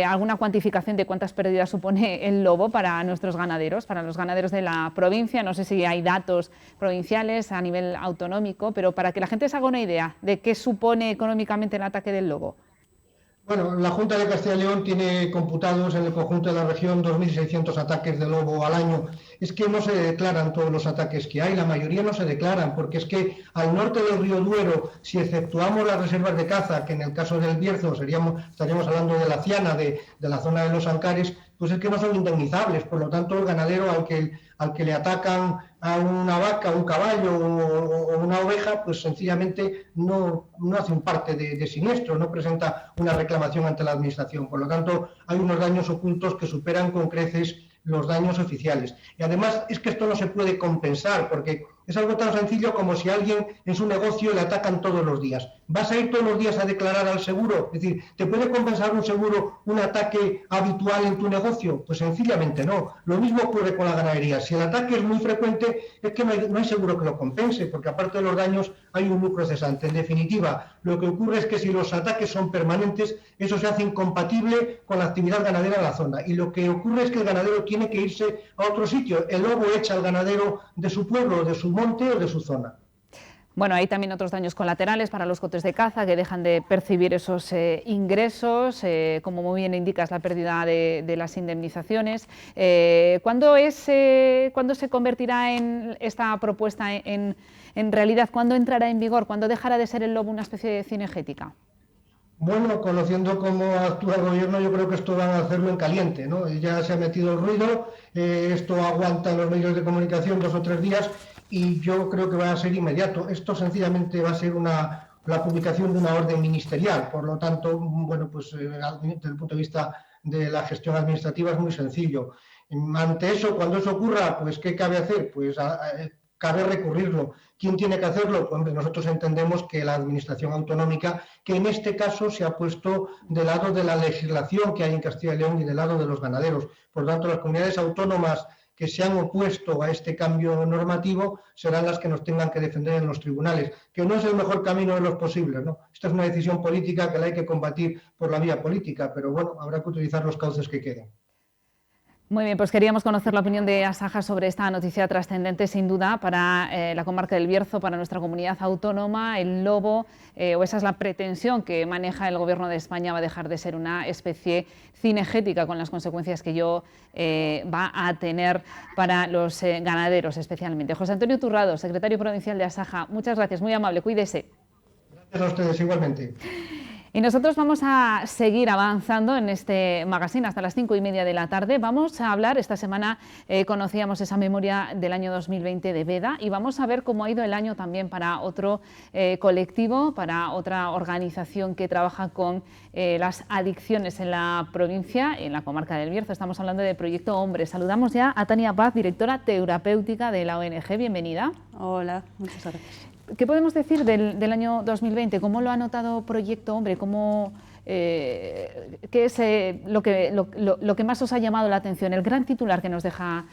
alguna cuantificación de cuántas pérdidas supone el lobo para nuestros ganaderos, para los ganaderos de la provincia. No sé si hay datos provinciales a nivel autonómico, pero para que la gente se haga una idea de qué supone económicamente el ataque del lobo. Bueno, la Junta de Castilla y León tiene computados en el conjunto de la región 2.600 ataques de lobo al año. Es que no se declaran todos los ataques que hay, la mayoría no se declaran, porque es que al norte del río Duero, si exceptuamos las reservas de caza, que en el caso del Bierzo estaríamos hablando de la Ciana, de la zona de los Ancares, pues es que no son indemnizables. Por lo tanto, el ganadero al que le atacan a una vaca, un caballo o una oveja, pues sencillamente no hace un parte de siniestro, no presenta una reclamación ante la administración. Por lo tanto, hay unos daños ocultos que superan con creces los daños oficiales. Y además es que esto no se puede compensar, porque es algo tan sencillo como si a alguien en su negocio le atacan todos los días. ¿Vas a ir todos los días a declarar al seguro? Es decir, ¿te puede compensar un seguro un ataque habitual en tu negocio? Pues sencillamente no. Lo mismo ocurre con la ganadería. Si el ataque es muy frecuente, es que no hay seguro que lo compense, porque aparte de los daños hay un lucro cesante. En definitiva, lo que ocurre es que si los ataques son permanentes, eso se hace incompatible con la actividad ganadera en la zona. Y lo que ocurre es que el ganadero tiene que irse a otro sitio. El lobo echa al ganadero de su pueblo, de su monte o de su zona. Bueno, hay también otros daños colaterales para los cotes de caza que dejan de percibir esos ingresos, como muy bien indicas, la pérdida de las indemnizaciones. ¿Cuándo se convertirá en esta propuesta en realidad? ¿Cuándo entrará en vigor? ¿Cuándo dejará de ser el lobo una especie de cinegética? Bueno, conociendo cómo actúa el gobierno, yo creo que esto van a hacerlo en caliente, ¿no? Ya se ha metido el ruido, esto aguanta en los medios de comunicación 2 o 3 días y yo creo que va a ser inmediato. Esto sencillamente va a ser la publicación de una orden ministerial, por lo tanto, bueno, pues desde el punto de vista de la gestión administrativa es muy sencillo. Ante eso, cuando eso ocurra, pues ¿qué cabe hacer? Pues cabe recurrirlo. ¿Quién tiene que hacerlo? Pues nosotros entendemos que la Administración Autonómica, que en este caso se ha puesto del lado de la legislación que hay en Castilla y León y del lado de los ganaderos. Por lo tanto, las comunidades autónomas que se han opuesto a este cambio normativo serán las que nos tengan que defender en los tribunales, que no es el mejor camino de los posibles, ¿no? Esta es una decisión política que la hay que combatir por la vía política, pero bueno, habrá que utilizar los cauces que queden. Muy bien, pues queríamos conocer la opinión de Asaja sobre esta noticia trascendente, sin duda, para la comarca del Bierzo, para nuestra comunidad autónoma. El lobo, o esa es la pretensión que maneja el Gobierno de España, va a dejar de ser una especie cinegética, con las consecuencias que ello va a tener para los ganaderos especialmente. José Antonio Turrado, secretario provincial de Asaja, muchas gracias, muy amable, cuídese. Gracias a ustedes igualmente. Y nosotros vamos a seguir avanzando en este magazine hasta las 5:30 de la tarde. Vamos a hablar, esta semana conocíamos esa memoria del año 2020 de Veda y vamos a ver cómo ha ido el año también para otro colectivo, para otra organización que trabaja con las adicciones en la provincia, en la comarca del Bierzo. Estamos hablando de Proyecto Hombre. Saludamos ya a Tania Paz, directora terapéutica de la ONG. Bienvenida. Hola, muchas gracias. ¿Qué podemos decir del año 2020? ¿Cómo lo ha notado Proyecto Hombre? ¿Qué es lo que más os ha llamado la atención? El gran titular que nos deja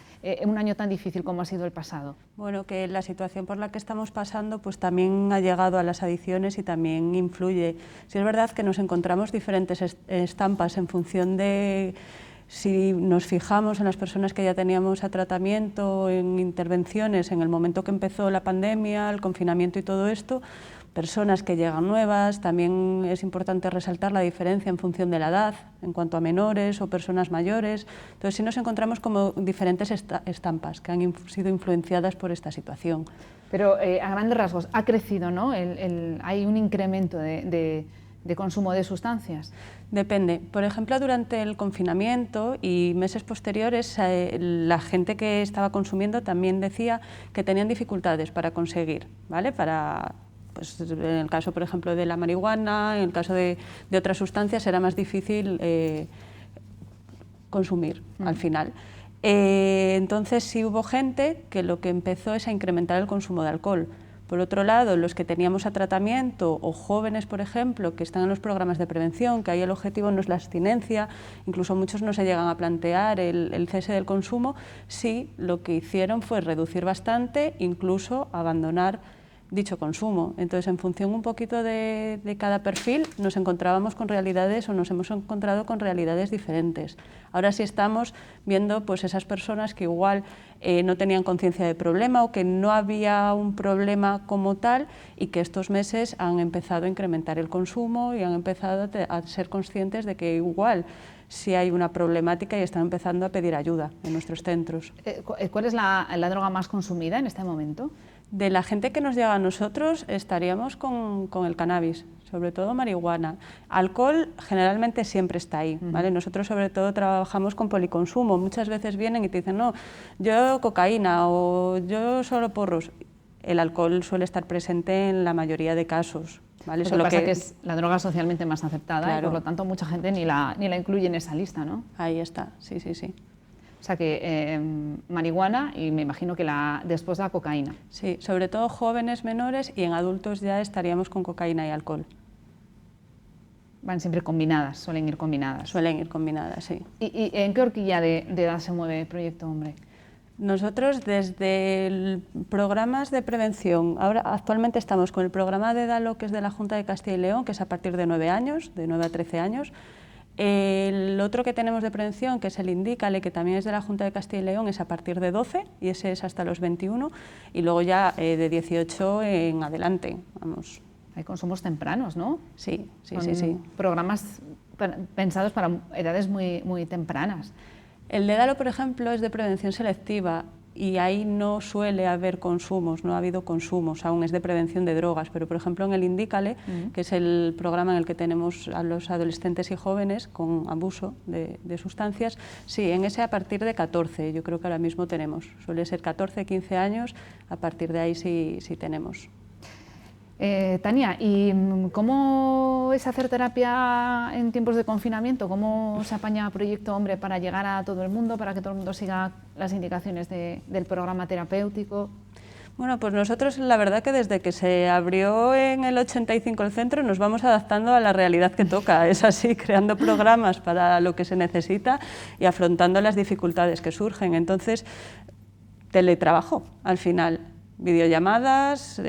un año tan difícil como ha sido el pasado? Bueno, que la situación por la que estamos pasando pues también ha llegado a las adicciones y también influye. Sí es verdad que nos encontramos diferentes estampas en función de si nos fijamos en las personas que ya teníamos a tratamiento, en intervenciones en el momento que empezó la pandemia, el confinamiento y todo esto, personas que llegan nuevas, también es importante resaltar la diferencia en función de la edad, en cuanto a menores o personas mayores. Entonces sí nos encontramos como diferentes estampas que han sido influenciadas por esta situación. Pero a grandes rasgos, ha crecido, ¿no? Hay un incremento de consumo de sustancias. Depende. Por ejemplo, durante el confinamiento y meses posteriores, la gente que estaba consumiendo también decía que tenían dificultades para conseguir, ¿vale? Pues en el caso, por ejemplo, de la marihuana, en el caso de otras sustancias, era más difícil consumir al final. Entonces sí hubo gente que lo que empezó es a incrementar el consumo de alcohol. Por otro lado, los que teníamos a tratamiento o jóvenes, por ejemplo, que están en los programas de prevención, que ahí el objetivo no es la abstinencia, incluso muchos no se llegan a plantear el cese del consumo, sí lo que hicieron fue reducir bastante, incluso abandonar dicho consumo. Entonces, en función un poquito de cada perfil, nos encontrábamos con realidades o nos hemos encontrado con realidades diferentes. Ahora sí estamos viendo pues, esas personas que igual no tenían conciencia de problema o que no había un problema como tal y que estos meses han empezado a incrementar el consumo y han empezado a ser conscientes de que igual sí hay una problemática y están empezando a pedir ayuda en nuestros centros. ¿Cuál es la droga más consumida en este momento? De la gente que nos llega a nosotros estaríamos con el cannabis, sobre todo marihuana. Alcohol generalmente siempre está ahí, ¿vale? Nosotros sobre todo trabajamos con policonsumo. Muchas veces vienen y te dicen, no, yo cocaína o yo solo porros. El alcohol suele estar presente en la mayoría de casos, ¿vale? Lo que pasa que es la droga socialmente más aceptada, claro, y por lo tanto mucha gente ni la incluye en esa lista, ¿no? Ahí está, sí, sí, sí. O sea que marihuana y me imagino que después la cocaína. Sí, sobre todo jóvenes menores y en adultos ya estaríamos con cocaína y alcohol. Van siempre combinadas, suelen ir combinadas. Suelen ir combinadas, sí. ¿Y en qué horquilla de edad se mueve Proyecto Hombre? Nosotros desde programas de prevención, ahora actualmente estamos con el programa de DALO, que es de la Junta de Castilla y León, que es a partir de 9 años, de 9 a 13 años. El otro que tenemos de prevención, que es el Indícale, que también es de la Junta de Castilla y León, es a partir de 12 y ese es hasta los 21 y luego ya de 18 en adelante, vamos. Hay consumos tempranos, ¿no? Sí, sí, sí, sí. Programas pensados para edades muy, muy tempranas. El de DALO, por ejemplo, es de prevención selectiva y ahí no suele haber consumos, no ha habido consumos, aún es de prevención de drogas, pero por ejemplo en el Indícale, que es el programa en el que tenemos a los adolescentes y jóvenes con abuso de sustancias, sí, en ese a partir de 14, yo creo que ahora mismo tenemos, suele ser 14, 15 años, a partir de ahí sí tenemos. Tania, ¿y cómo es hacer terapia en tiempos de confinamiento? ¿Cómo se apaña Proyecto Hombre para llegar a todo el mundo, para que todo el mundo siga las indicaciones del programa terapéutico? Bueno, pues nosotros la verdad que desde que se abrió en el 85 el centro nos vamos adaptando a la realidad que toca, es así, creando programas para lo que se necesita y afrontando las dificultades que surgen. Entonces, teletrabajo al final. Videollamadas,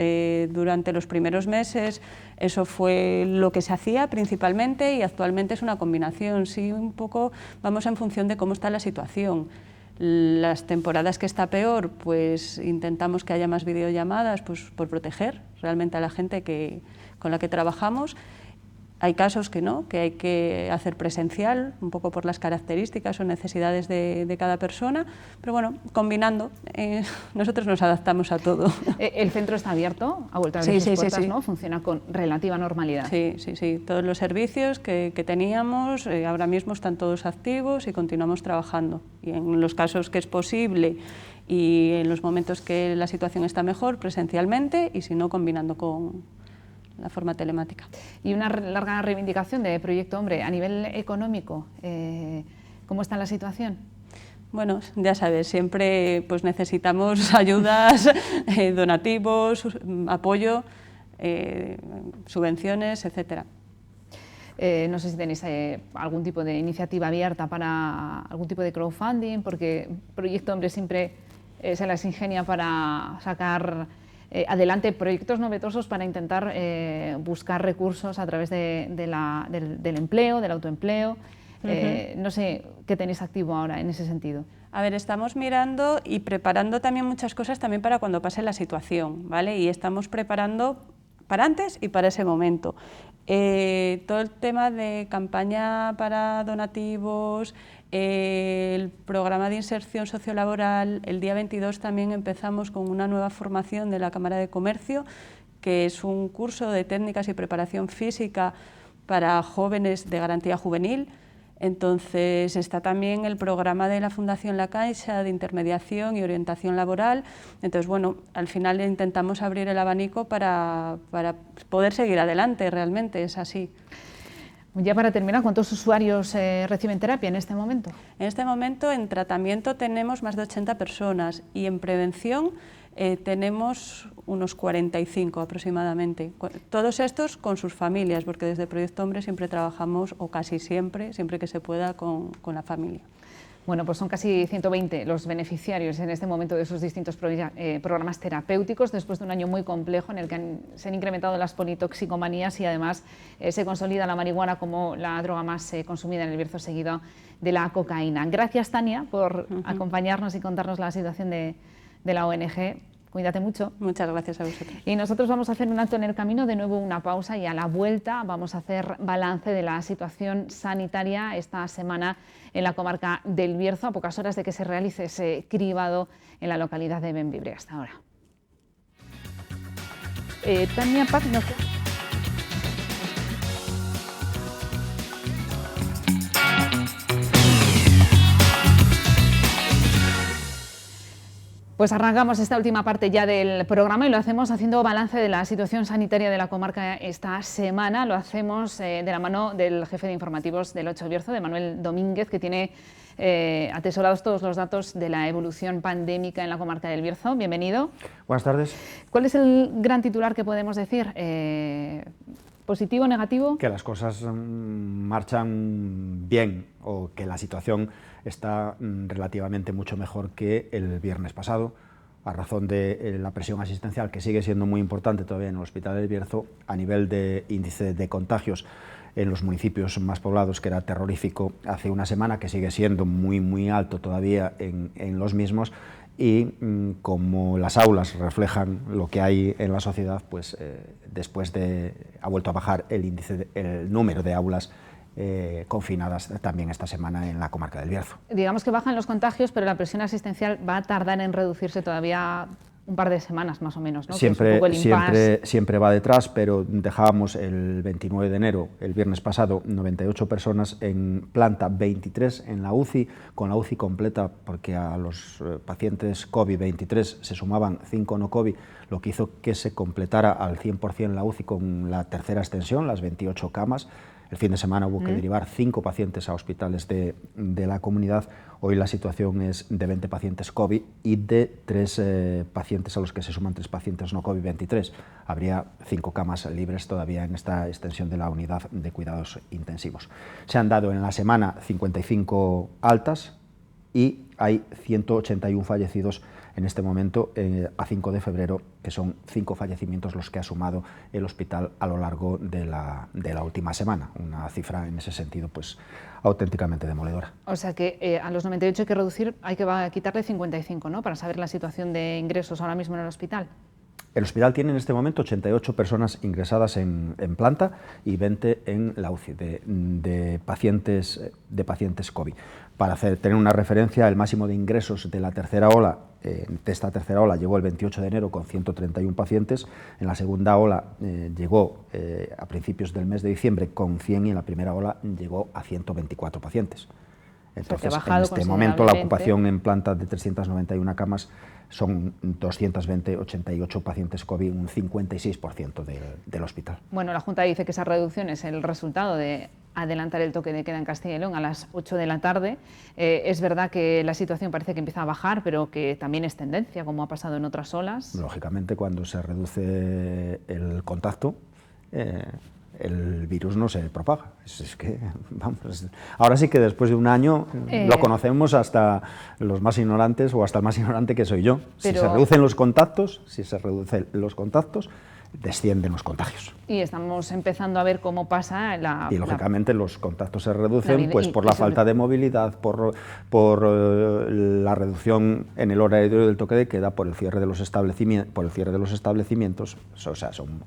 durante los primeros meses eso fue lo que se hacía principalmente y actualmente es una combinación, sí, un poco vamos en función de cómo está la situación. Las temporadas que está peor, pues intentamos que haya más videollamadas pues, por proteger realmente a la gente con la que trabajamos. Hay casos que no, que hay que hacer presencial, un poco por las características o necesidades de cada persona, pero bueno, combinando, nosotros nos adaptamos a todo. ¿El centro está abierto? ¿Ha vuelto a abrir sus puertas, sí. ¿no? ¿Funciona con relativa normalidad? Sí, sí, sí. Todos los servicios que teníamos ahora mismo están todos activos y continuamos trabajando. Y en los casos que es posible y en los momentos que la situación está mejor, presencialmente, y si no, combinando con la forma telemática. Y una larga reivindicación de Proyecto Hombre a nivel económico, ¿cómo está la situación? Bueno, ya sabes, siempre pues, necesitamos ayudas, donativos, apoyo, subvenciones, etcétera. No sé si tenéis algún tipo de iniciativa abierta para algún tipo de crowdfunding, porque Proyecto Hombre siempre se las ingenia para sacar adelante proyectos novedosos para intentar buscar recursos a través del empleo, del autoempleo. No sé qué tenéis activo ahora en ese sentido. A ver, estamos mirando y preparando también muchas cosas también para cuando pase la situación, ¿vale? Y estamos preparando para antes y para ese momento. Todo el tema de campaña para donativos, el programa de inserción sociolaboral, el día 22 también empezamos con una nueva formación de la Cámara de Comercio, que es un curso de técnicas y preparación física para jóvenes de garantía juvenil. Entonces está también el programa de la Fundación La Caixa de intermediación y orientación laboral. Entonces, bueno, al final intentamos abrir el abanico para poder seguir adelante, realmente es así. Ya para terminar, ¿cuántos usuarios reciben terapia en este momento? En este momento en tratamiento tenemos más de 80 personas y en prevención tenemos unos 45 aproximadamente. Todos estos con sus familias, porque desde Proyecto Hombre siempre trabajamos, o casi siempre que se pueda, con la familia. Bueno, pues son casi 120 los beneficiarios en este momento de esos distintos programas terapéuticos, después de un año muy complejo en el que se han incrementado las politoxicomanías y además se consolida la marihuana como la droga más consumida en el Bierzo, seguida de la cocaína. Gracias, Tania, por acompañarnos y contarnos la situación de la ONG. Cuídate mucho. Muchas gracias a vosotros. Y nosotros vamos a hacer un alto en el camino, de nuevo una pausa, y a la vuelta vamos a hacer balance de la situación sanitaria esta semana en la comarca del Bierzo, a pocas horas de que se realice ese cribado en la localidad de Bembibre. Hasta ahora. Tania Paz, no sé. Pues arrancamos esta última parte ya del programa y lo hacemos haciendo balance de la situación sanitaria de la comarca esta semana. Lo hacemos de la mano del jefe de informativos del 8 Bierzo, de Manuel Domínguez, que tiene atesorados todos los datos de la evolución pandémica en la comarca del Bierzo. Bienvenido. Buenas tardes. ¿Cuál es el gran titular que podemos decir? ¿Positivo, negativo? Que las cosas marchan bien, o que la situación está relativamente mucho mejor que el viernes pasado, a razón de la presión asistencial, que sigue siendo muy importante todavía en el Hospital del Bierzo, a nivel de índice de contagios en los municipios más poblados, que era terrorífico hace una semana, que sigue siendo muy alto todavía en los mismos. Y como las aulas reflejan lo que hay en la sociedad, pues después ha vuelto a bajar el número de aulas confinadas también esta semana en la comarca del Bierzo. Digamos que bajan los contagios, pero la presión asistencial va a tardar en reducirse todavía un par de semanas más o menos, ¿no? Siempre va detrás, pero dejábamos el 29 de enero, el viernes pasado, 98 personas en planta, 23 en la UCI, con la UCI completa, porque a los pacientes COVID 23 se sumaban 5 no COVID, lo que hizo que se completara al 100% la UCI con la tercera extensión, las 28 camas. El fin de semana hubo que derivar 5 pacientes a hospitales de la comunidad. Hoy la situación es de 20 pacientes COVID y de 3 pacientes a los que se suman 3 pacientes no COVID-23. Habría 5 camas libres todavía en esta extensión de la unidad de cuidados intensivos. Se han dado en la semana 55 altas y hay 181 fallecidos en este momento, a 5 de febrero, que son 5 fallecimientos los que ha sumado el hospital a lo largo de la última semana. Una cifra en ese sentido pues auténticamente demoledora. O sea que a los 98 hay que reducir, hay que quitarle 55, ¿no?, para saber la situación de ingresos ahora mismo en el hospital. El hospital tiene en este momento 88 personas ingresadas en planta y 20 en la UCI de pacientes COVID. Para tener una referencia, el máximo de ingresos de la tercera ola, llegó el 28 de enero con 131 pacientes, en la segunda ola llegó a principios del mes de diciembre con 100 y en la primera ola llegó a 124 pacientes. Entonces, en este momento la ocupación en planta de 391 camas son 220, 88 pacientes COVID, un 56% del hospital. Bueno, la Junta dice que esa reducción es el resultado de adelantar el toque de queda en Castilla y León a las 8 de la tarde. Es verdad que la situación parece que empieza a bajar, pero que también es tendencia, como ha pasado en otras olas. Lógicamente, cuando se reduce el contacto, el virus no se propaga. Es que, vamos, ahora sí que después de un año lo conocemos hasta los más ignorantes o hasta el más ignorante que soy yo. Si se reducen los contactos, descienden los contagios. Y estamos empezando a ver cómo pasa y lógicamente los contactos se reducen pues por la falta de movilidad, por la reducción en el horario del toque de queda, por el cierre de los establecimientos, o sea, son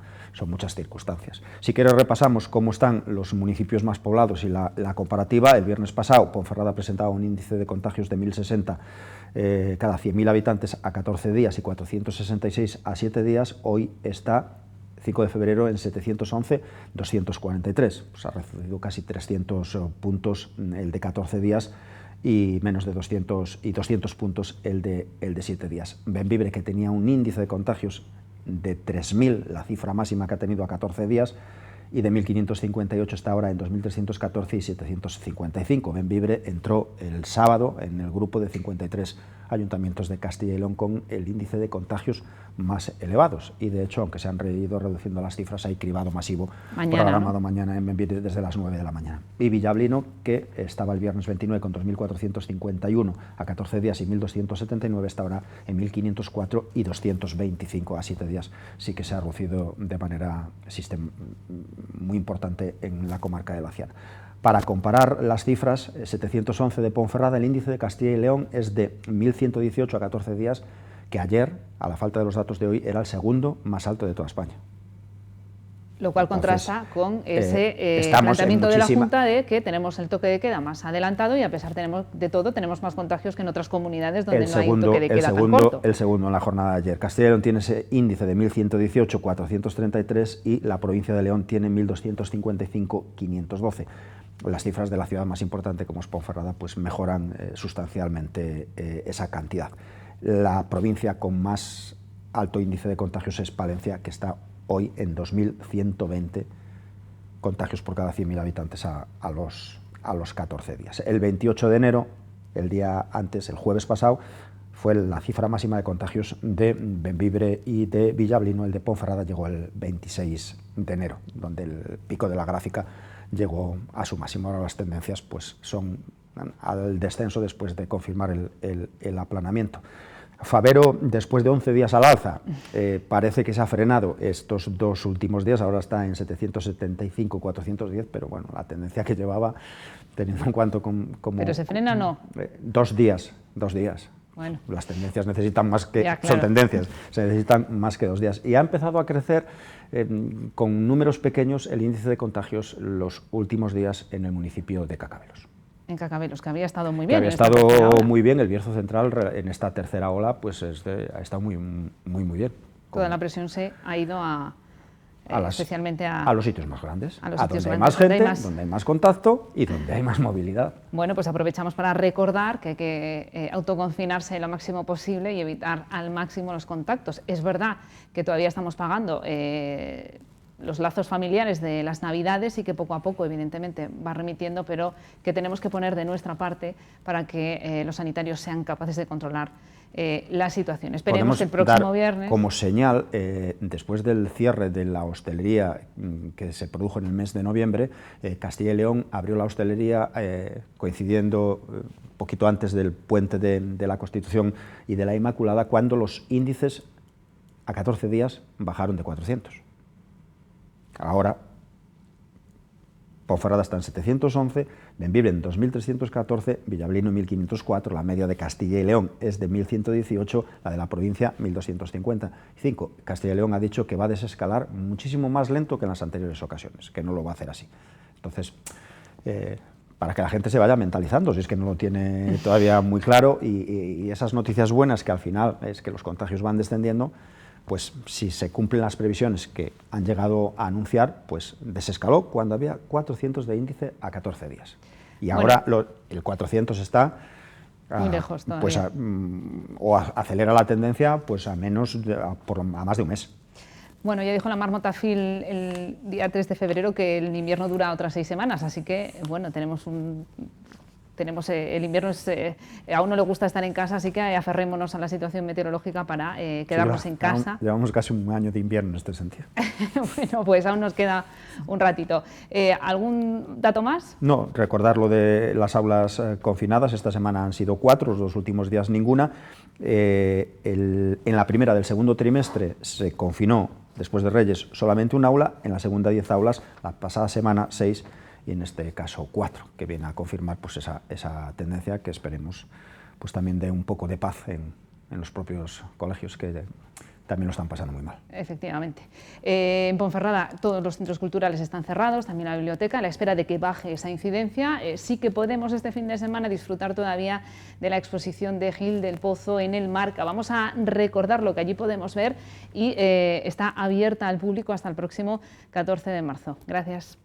muchas circunstancias. Si quieres repasamos cómo están los municipios más poblados y la comparativa. El viernes pasado Ponferrada presentaba un índice de contagios de 1060 cada 100.000 habitantes a 14 días y 466 a 7 días. Hoy está 5 de febrero en 711, 243. Pues ha reducido casi 300 puntos el de 14 días y menos de 200 puntos el de 7 días. Bembibre, que tenía un índice de contagios de 3.000, la cifra máxima que ha tenido a 14 días, y de 1.558 está ahora en 2.314 y 755. Bembibre entró el sábado en el grupo de 53 ayuntamientos de Castilla y León con el índice de contagios más elevados, y de hecho, aunque se han ido reduciendo las cifras, hay cribado masivo programado mañana en Bembibre desde las 9 de la mañana. Y Villablino, que estaba el viernes 29 con 2.451 a 14 días y 1.279, está ahora en 1.504 y 225 a 7 días. Sí que se ha reducido de manera muy importante en la comarca de Laciana. Para comparar las cifras, 711 de Ponferrada, el índice de Castilla y León es de 1.118 a 14 días, que ayer, a la falta de los datos de hoy, era el segundo más alto de toda España. Lo cual contrasta con ese planteamiento de la Junta de que tenemos el toque de queda más adelantado y a pesar de todo tenemos más contagios que en otras comunidades donde no hay un toque de queda tan corto. El segundo en la jornada de ayer. Castilla y León tiene ese índice de 1.118, 433 y la provincia de León tiene 1.255, 512. Las cifras de la ciudad más importante, como es Ponferrada, pues mejoran sustancialmente esa cantidad. La provincia con más alto índice de contagios es Palencia, que está hoy en 2.120 contagios por cada 100.000 habitantes a los 14 días. El 28 de enero, el día antes, el jueves pasado, fue la cifra máxima de contagios de Bembibre y de Villablino. El de Ponferrada llegó el 26 de enero, donde el pico de la gráfica llegó a su máximo. Ahora las tendencias pues son al descenso después de confirmar el aplanamiento. Favero, después de 11 días al alza, parece que se ha frenado estos dos últimos días, ahora está en 775, 410, pero bueno, la tendencia que llevaba, teniendo en cuenta como... ¿Pero se frena o no? 2 días. Bueno. Las tendencias necesitan más que... Ya, claro. Son tendencias, se necesitan más que 2 días. Y ha empezado a crecer con números pequeños el índice de contagios los últimos días en el municipio de Cacabelos. En Cacabelos, que había estado muy bien. Había estado muy bien, el Bierzo Central en esta tercera ola pues ha estado muy bien. Toda la presión se ha ido especialmente a los sitios más grandes, a donde hay más gente, donde hay más contacto y donde hay más movilidad. Bueno, pues aprovechamos para recordar que hay que autoconfinarse lo máximo posible y evitar al máximo los contactos. Es verdad que todavía estamos pagando los lazos familiares de las Navidades y que poco a poco, evidentemente, va remitiendo, pero que tenemos que poner de nuestra parte para que los sanitarios sean capaces de controlar la situación. Esperemos que el próximo viernes... Como señal, después del cierre de la hostelería que se produjo en el mes de noviembre, Castilla y León abrió la hostelería coincidiendo poquito antes del puente de la Constitución y de la Inmaculada, cuando los índices a 14 días bajaron de 400. Ahora, Ponferrada está en 711, Bembibre en 2.314, Villablino en 1.504, la media de Castilla y León es de 1.118, la de la provincia 1.255. Castilla y León ha dicho que va a desescalar muchísimo más lento que en las anteriores ocasiones, que no lo va a hacer así. Entonces, para que la gente se vaya mentalizando, si es que no lo tiene todavía muy claro, y esas noticias buenas que al final es que los contagios van descendiendo, pues si se cumplen las previsiones que han llegado a anunciar, pues desescaló cuando había 400 de índice a 14 días. Y ahora el 400 está muy lejos todavía. O acelera la tendencia pues a más de un mes. Bueno, ya dijo la Marmota Phil el día 3 de febrero que el invierno dura otras 6 semanas, así que bueno, tenemos tenemos el invierno, a uno le gusta estar en casa, así que aferrémonos a la situación meteorológica para quedarnos en casa. Llevamos casi un año de invierno en este sentido. Bueno, pues aún nos queda un ratito. ¿Algún dato más? No, recordar lo de las aulas confinadas. Esta semana han sido 4, los 2 últimos días ninguna. En la primera del segundo trimestre se confinó, después de Reyes, solamente un aula, en la segunda 10 aulas, la pasada semana 6 y en este caso 4, que viene a confirmar pues esa tendencia que esperemos pues también dé un poco de paz en los propios colegios, que también lo están pasando muy mal. Efectivamente. En Ponferrada todos los centros culturales están cerrados, también la biblioteca, a la espera de que baje esa incidencia. Sí que podemos este fin de semana disfrutar todavía de la exposición de Gil del Pozo en el Marca. Vamos a recordar lo que allí podemos ver y está abierta al público hasta el próximo 14 de marzo. Gracias.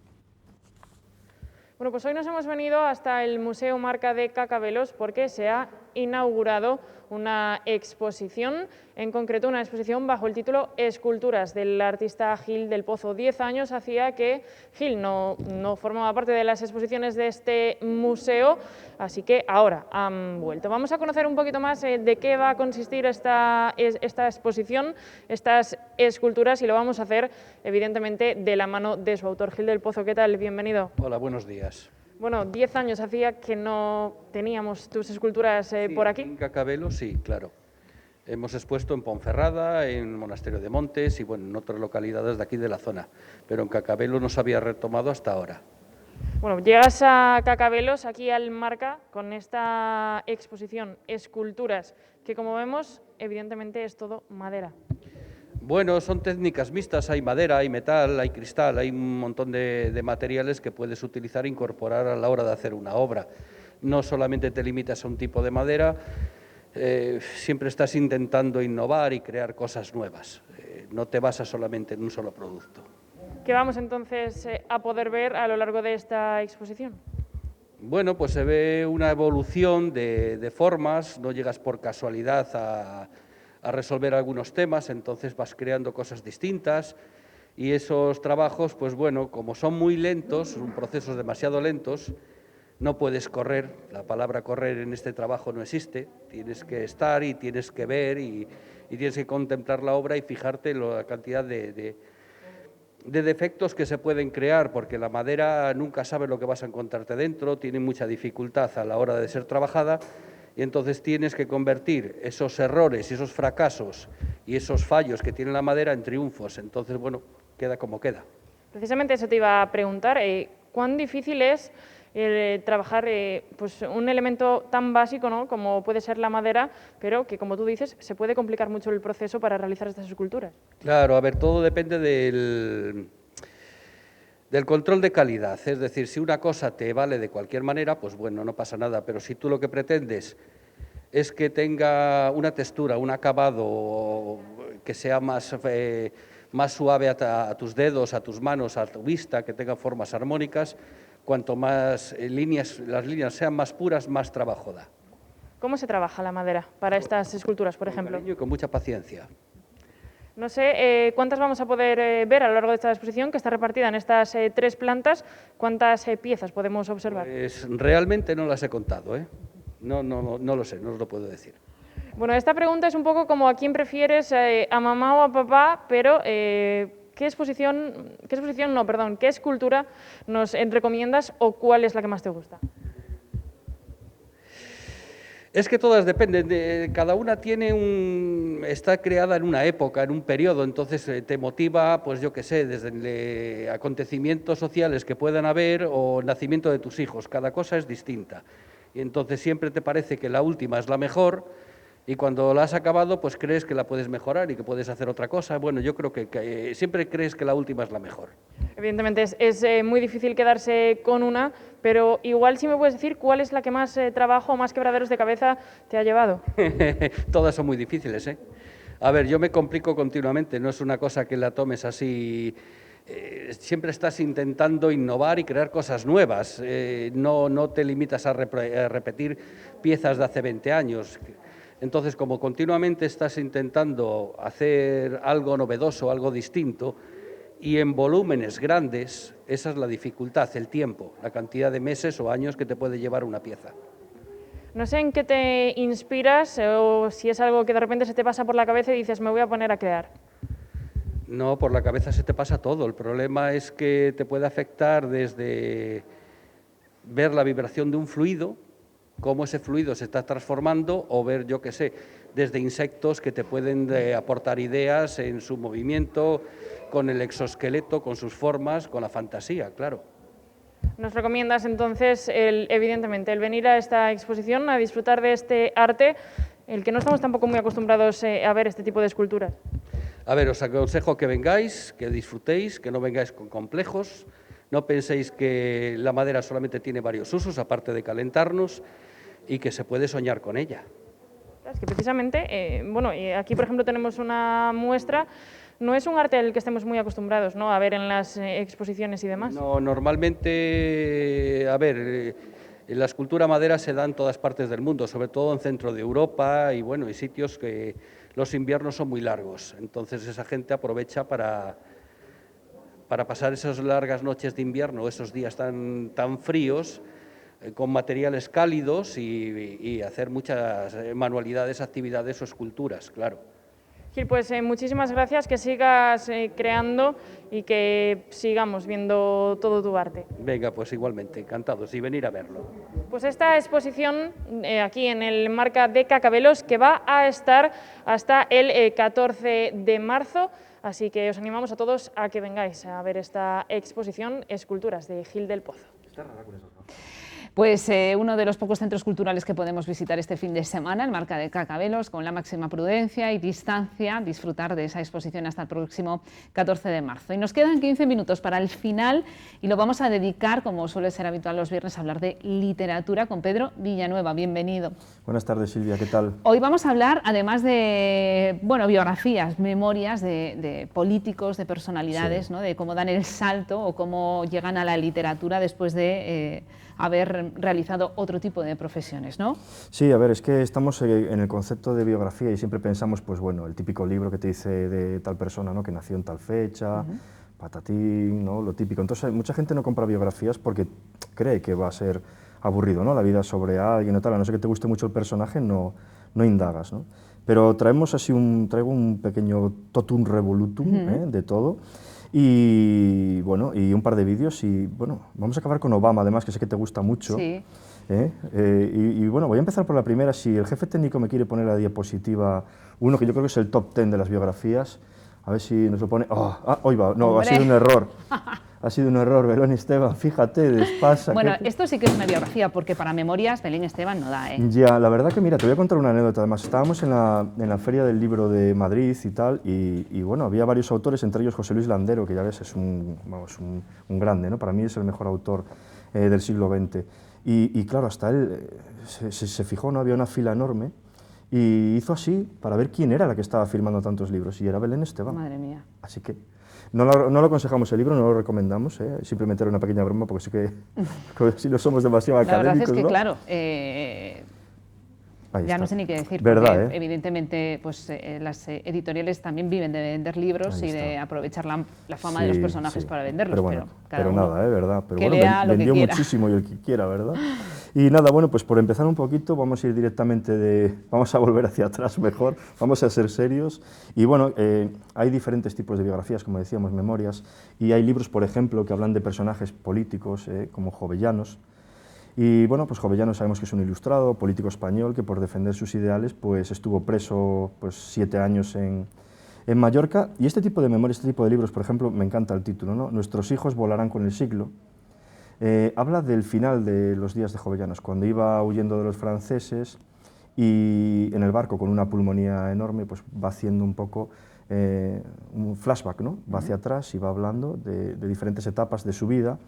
Bueno, pues hoy nos hemos venido hasta el Museo Marca de Cacabelos porque se ha inaugurado una exposición, en concreto una exposición bajo el título Esculturas del artista Gil del Pozo. 10 años hacía que Gil no formaba parte de las exposiciones de este museo, así que ahora han vuelto. Vamos a conocer un poquito más de qué va a consistir esta exposición, estas esculturas, y lo vamos a hacer evidentemente de la mano de su autor, Gil del Pozo. ¿Qué tal? Bienvenido. Hola, buenos días. Bueno, 10 años hacía que no teníamos tus esculturas por aquí. En Cacabelos, sí, claro. Hemos expuesto en Ponferrada, en Monasterio de Montes y bueno, en otras localidades de aquí de la zona, pero en Cacabelos no se había retomado hasta ahora. Bueno, llegas a Cacabelos, aquí al Marca, con esta exposición, Esculturas, que como vemos, evidentemente es todo madera. Bueno, son técnicas mixtas, hay madera, hay metal, hay cristal, hay un montón de materiales que puedes utilizar e incorporar a la hora de hacer una obra. No solamente te limitas a un tipo de madera, siempre estás intentando innovar y crear cosas nuevas. No te basas solamente en un solo producto. ¿Qué vamos entonces a poder ver a lo largo de esta exposición? Bueno, pues se ve una evolución de formas, no llegas por casualidad a resolver algunos temas, entonces vas creando cosas distintas y esos trabajos, pues bueno, como son muy lentos, son procesos demasiado lentos, no puedes correr, la palabra correr en este trabajo no existe, tienes que estar y tienes que ver y tienes que contemplar la obra y fijarte en la cantidad de defectos que se pueden crear, porque la madera nunca sabes lo que vas a encontrarte dentro, tiene mucha dificultad a la hora de ser trabajada, y entonces tienes que convertir esos errores y esos fracasos y esos fallos que tiene la madera en triunfos. Entonces, bueno, queda como queda. Precisamente eso te iba a preguntar, ¿cuán difícil es trabajar pues un elemento tan básico, ¿no?, como puede ser la madera, pero que, como tú dices, se puede complicar mucho el proceso para realizar estas esculturas? Claro, a ver, todo depende del control de calidad, es decir, si una cosa te vale de cualquier manera, pues bueno, no pasa nada, pero si tú lo que pretendes es que tenga una textura, un acabado que sea más suave a tus dedos, a tus manos, a tu vista, que tenga formas armónicas, cuanto más las líneas sean más puras, más trabajo da. ¿Cómo se trabaja la madera para estas esculturas, por ejemplo? Con cariño y con mucha paciencia. No sé cuántas vamos a poder ver a lo largo de esta exposición, que está repartida en estas 3 plantas. ¿Cuántas piezas podemos observar? Pues realmente no las he contado, ¿eh? No lo sé, no os lo puedo decir. Bueno, esta pregunta es un poco como a quién prefieres, a mamá o a papá, pero ¿qué escultura nos recomiendas o cuál es la que más te gusta? Es que todas dependen, cada una está creada en una época, en un periodo, entonces te motiva, pues yo qué sé, desde acontecimientos sociales que puedan haber o el nacimiento de tus hijos, cada cosa es distinta. Y entonces siempre te parece que la última es la mejor y cuando la has acabado, pues crees que la puedes mejorar y que puedes hacer otra cosa. Bueno, yo creo que siempre crees que la última es la mejor. Evidentemente es muy difícil quedarse con una, pero igual si me puedes decir cuál es la que más trabajo o más quebraderos de cabeza te ha llevado. Todas son muy difíciles, ¿eh? A ver, yo me complico continuamente, no es una cosa que la tomes así. Siempre estás intentando innovar y crear cosas nuevas, no te limitas a repetir piezas de hace 20 años. Entonces, como continuamente estás intentando hacer algo novedoso, algo distinto, y en volúmenes grandes, esa es la dificultad, el tiempo, la cantidad de meses o años que te puede llevar una pieza. No sé en qué te inspiras o si es algo que de repente se te pasa por la cabeza y dices, me voy a poner a crear. No, por la cabeza se te pasa todo. El problema es que te puede afectar desde ver la vibración de un fluido, cómo ese fluido se está transformando, o ver, yo qué sé, desde insectos que te pueden aportar ideas en su movimiento, con el exoesqueleto, con sus formas, con la fantasía, claro. Nos recomiendas entonces, evidentemente, el venir a esta exposición, a disfrutar de este arte, el que no estamos tampoco muy acostumbrados a ver este tipo de esculturas. A ver, os aconsejo que vengáis, que disfrutéis, que no vengáis con complejos, no penséis que la madera solamente tiene varios usos, aparte de calentarnos, y que se puede soñar con ella. Es que precisamente, aquí por ejemplo tenemos una muestra, no es un arte al que estemos muy acostumbrados, ¿no?, a ver en las exposiciones y demás. No, normalmente, a ver, la escultura madera se da en todas partes del mundo, sobre todo en centro de Europa y bueno, y sitios que los inviernos son muy largos, entonces esa gente aprovecha para pasar esas largas noches de invierno, esos días tan fríos, con materiales cálidos y hacer muchas manualidades, actividades o esculturas, claro. Gil, pues muchísimas gracias, que sigas creando y que sigamos viendo todo tu arte. Venga, pues igualmente, encantados, y venir a verlo. Pues esta exposición aquí en el Marca de Cacabelos, que va a estar hasta el 14 de marzo, así que os animamos a todos a que vengáis a ver esta exposición Esculturas de Gil del Pozo. Está rara con eso, ¿no? Pues uno de los pocos centros culturales que podemos visitar este fin de semana, el Marca de Cacabelos, con la máxima prudencia y distancia, disfrutar de esa exposición hasta el próximo 14 de marzo. Y nos quedan 15 minutos para el final y lo vamos a dedicar, como suele ser habitual los viernes, a hablar de literatura con Pedro Villanueva. Bienvenido. Buenas tardes, Silvia, ¿qué tal? Hoy vamos a hablar, además de biografías, memorias de políticos, de personalidades, sí, ¿no?, de cómo dan el salto o cómo llegan a la literatura después de haber realizado otro tipo de profesiones, ¿no? Sí, a ver, es que estamos en el concepto de biografía y siempre pensamos, pues bueno, el típico libro que te dice de tal persona, ¿no?, que nació en tal fecha, patatín, ¿no?, lo típico. Entonces, mucha gente no compra biografías porque cree que va a ser aburrido, ¿no?, la vida sobre alguien o tal, a no ser que te guste mucho el personaje, no indagas, ¿no? Pero traemos así traigo un pequeño totum revolutum de todo. Y bueno, y un par de vídeos y bueno, vamos a acabar con Obama, además, que sé que te gusta mucho. Sí. Y bueno, voy a empezar por la primera. Si el jefe técnico me quiere poner la diapositiva 1, que yo creo que es el top 10 de las biografías, a ver si nos lo pone. Hoy va, no, ¡hombre! Ha sido un error. Ha sido un error, Belén Esteban, fíjate, despasa. Bueno, esto sí que es una biografía, porque para memorias Belén Esteban no da, ¿eh? Ya, la verdad que mira, te voy a contar una anécdota. Además, estábamos en la Feria del Libro de Madrid y tal, y bueno, había varios autores, entre ellos José Luis Landero, que ya ves, es un grande, ¿no? Para mí es el mejor autor del siglo XX. Y claro, hasta él se fijó, ¿no? Había una fila enorme, y hizo así para ver quién era la que estaba firmando tantos libros, y era Belén Esteban. Madre mía. Así que no lo aconsejamos el libro, no lo recomendamos, simplemente era una pequeña broma, porque sí que si no somos demasiado académicos. La verdad es que, ¿no? Claro, ya no sé ni qué decir, ¿verdad, porque evidentemente pues, las editoriales también viven de vender libros y de aprovechar la fama de los personajes para venderlos, pero, bueno, cada pero uno nada, ¿verdad? Pero que bueno, lea lo vendió que quiera. Muchísimo y el que quiera, ¿verdad? Y nada, bueno, pues por empezar un poquito, vamos a ir directamente vamos a volver hacia atrás mejor, vamos a ser serios. Y bueno, hay diferentes tipos de biografías, como decíamos, memorias, y hay libros, por ejemplo, que hablan de personajes políticos, como Jovellanos. Y bueno, pues Jovellanos sabemos que es un ilustrado, político español, que por defender sus ideales pues estuvo preso 7 años en Mallorca. Y este tipo de memorias, este tipo de libros, por ejemplo, me encanta el título, ¿no? Nuestros hijos volarán con el siglo. Habla del final de los días de Jovellanos, cuando iba huyendo de los franceses y en el barco con una pulmonía enorme, pues va haciendo un poco un flashback, ¿no? Va hacia atrás y va hablando de diferentes etapas de su vida.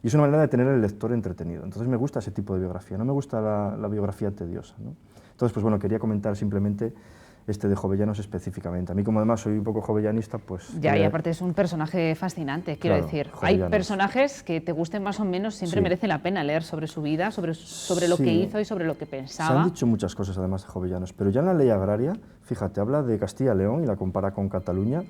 Y es una manera de tener al lector entretenido. Entonces me gusta ese tipo de biografía, no me gusta la biografía tediosa, ¿no? Entonces, pues bueno, quería comentar simplemente de Jovellanos específicamente. A mí, como además soy un poco jovellanista, pues... Ya, y aparte es un personaje fascinante, quiero decir. Jovellanos. Hay personajes que te gusten más o menos, siempre merece la pena leer sobre su vida, sobre lo que hizo y sobre lo que pensaba. Se han dicho muchas cosas, además, de Jovellanos, pero ya en la Ley Agraria, fíjate, habla de Castilla y León y la compara con Cataluña,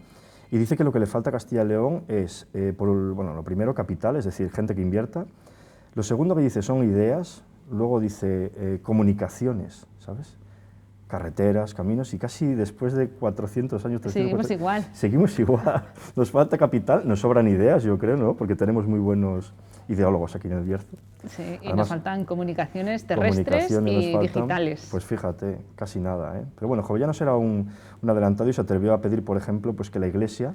y dice que lo que le falta a Castilla y León es, bueno, lo primero, capital, es decir, gente que invierta. Lo segundo que dice son ideas, luego dice comunicaciones, ¿sabes? Carreteras, caminos, y casi después de 400 años... 300, seguimos igual. Seguimos igual. Nos falta capital, nos sobran ideas, yo creo, ¿no? Porque tenemos muy buenos ideólogos aquí en el Bierzo. Sí, y además, nos faltan comunicaciones terrestres y digitales. Pues fíjate, casi nada, ¿eh? Pero bueno, Jovellanos era un adelantado y se atrevió a pedir, por ejemplo, pues que la Iglesia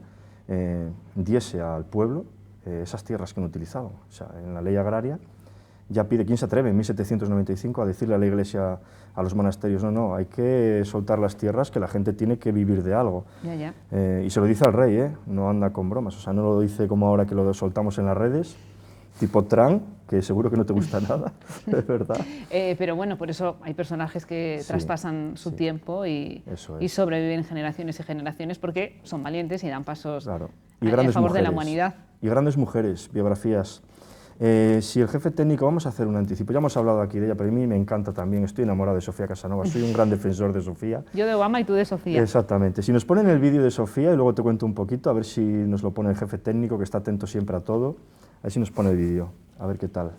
diese al pueblo esas tierras que no utilizaban. O sea, en la ley agraria ya pide, ¿quién se atreve en 1795 a decirle a la Iglesia, a los monasterios, no, hay que soltar las tierras, que la gente tiene que vivir de algo? Ya. Y se lo dice al rey, no anda con bromas, o sea, no lo dice como ahora que lo soltamos en las redes, tipo Trump, que seguro que no te gusta nada, es verdad. Pero bueno, por eso hay personajes que traspasan su tiempo y sobreviven generaciones y generaciones porque son valientes y dan pasos claro. a favor de la humanidad. Y grandes mujeres, biografías. Si el jefe técnico, vamos a hacer un anticipo, ya hemos hablado aquí de ella, pero a mí me encanta también, estoy enamorado de Sofía Casanova, soy un gran defensor de Sofía. Yo de Obama y tú de Sofía. Exactamente. Si nos ponen el vídeo de Sofía, y luego te cuento un poquito, a ver si nos lo pone el jefe técnico, que está atento siempre a todo, a ver si nos pone el vídeo, a ver qué tal.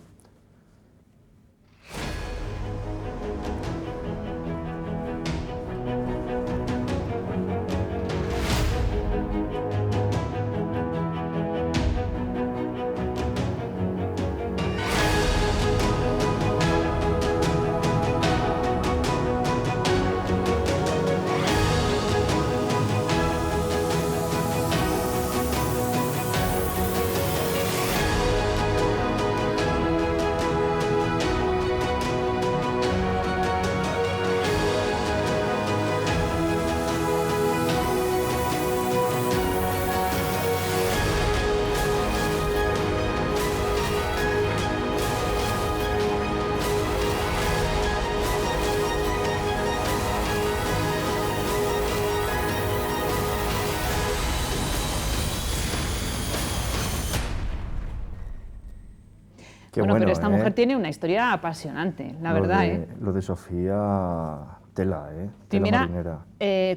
Bueno, pero esta mujer tiene una historia apasionante, la verdad. Lo de Sofía, tela, Primera marinera.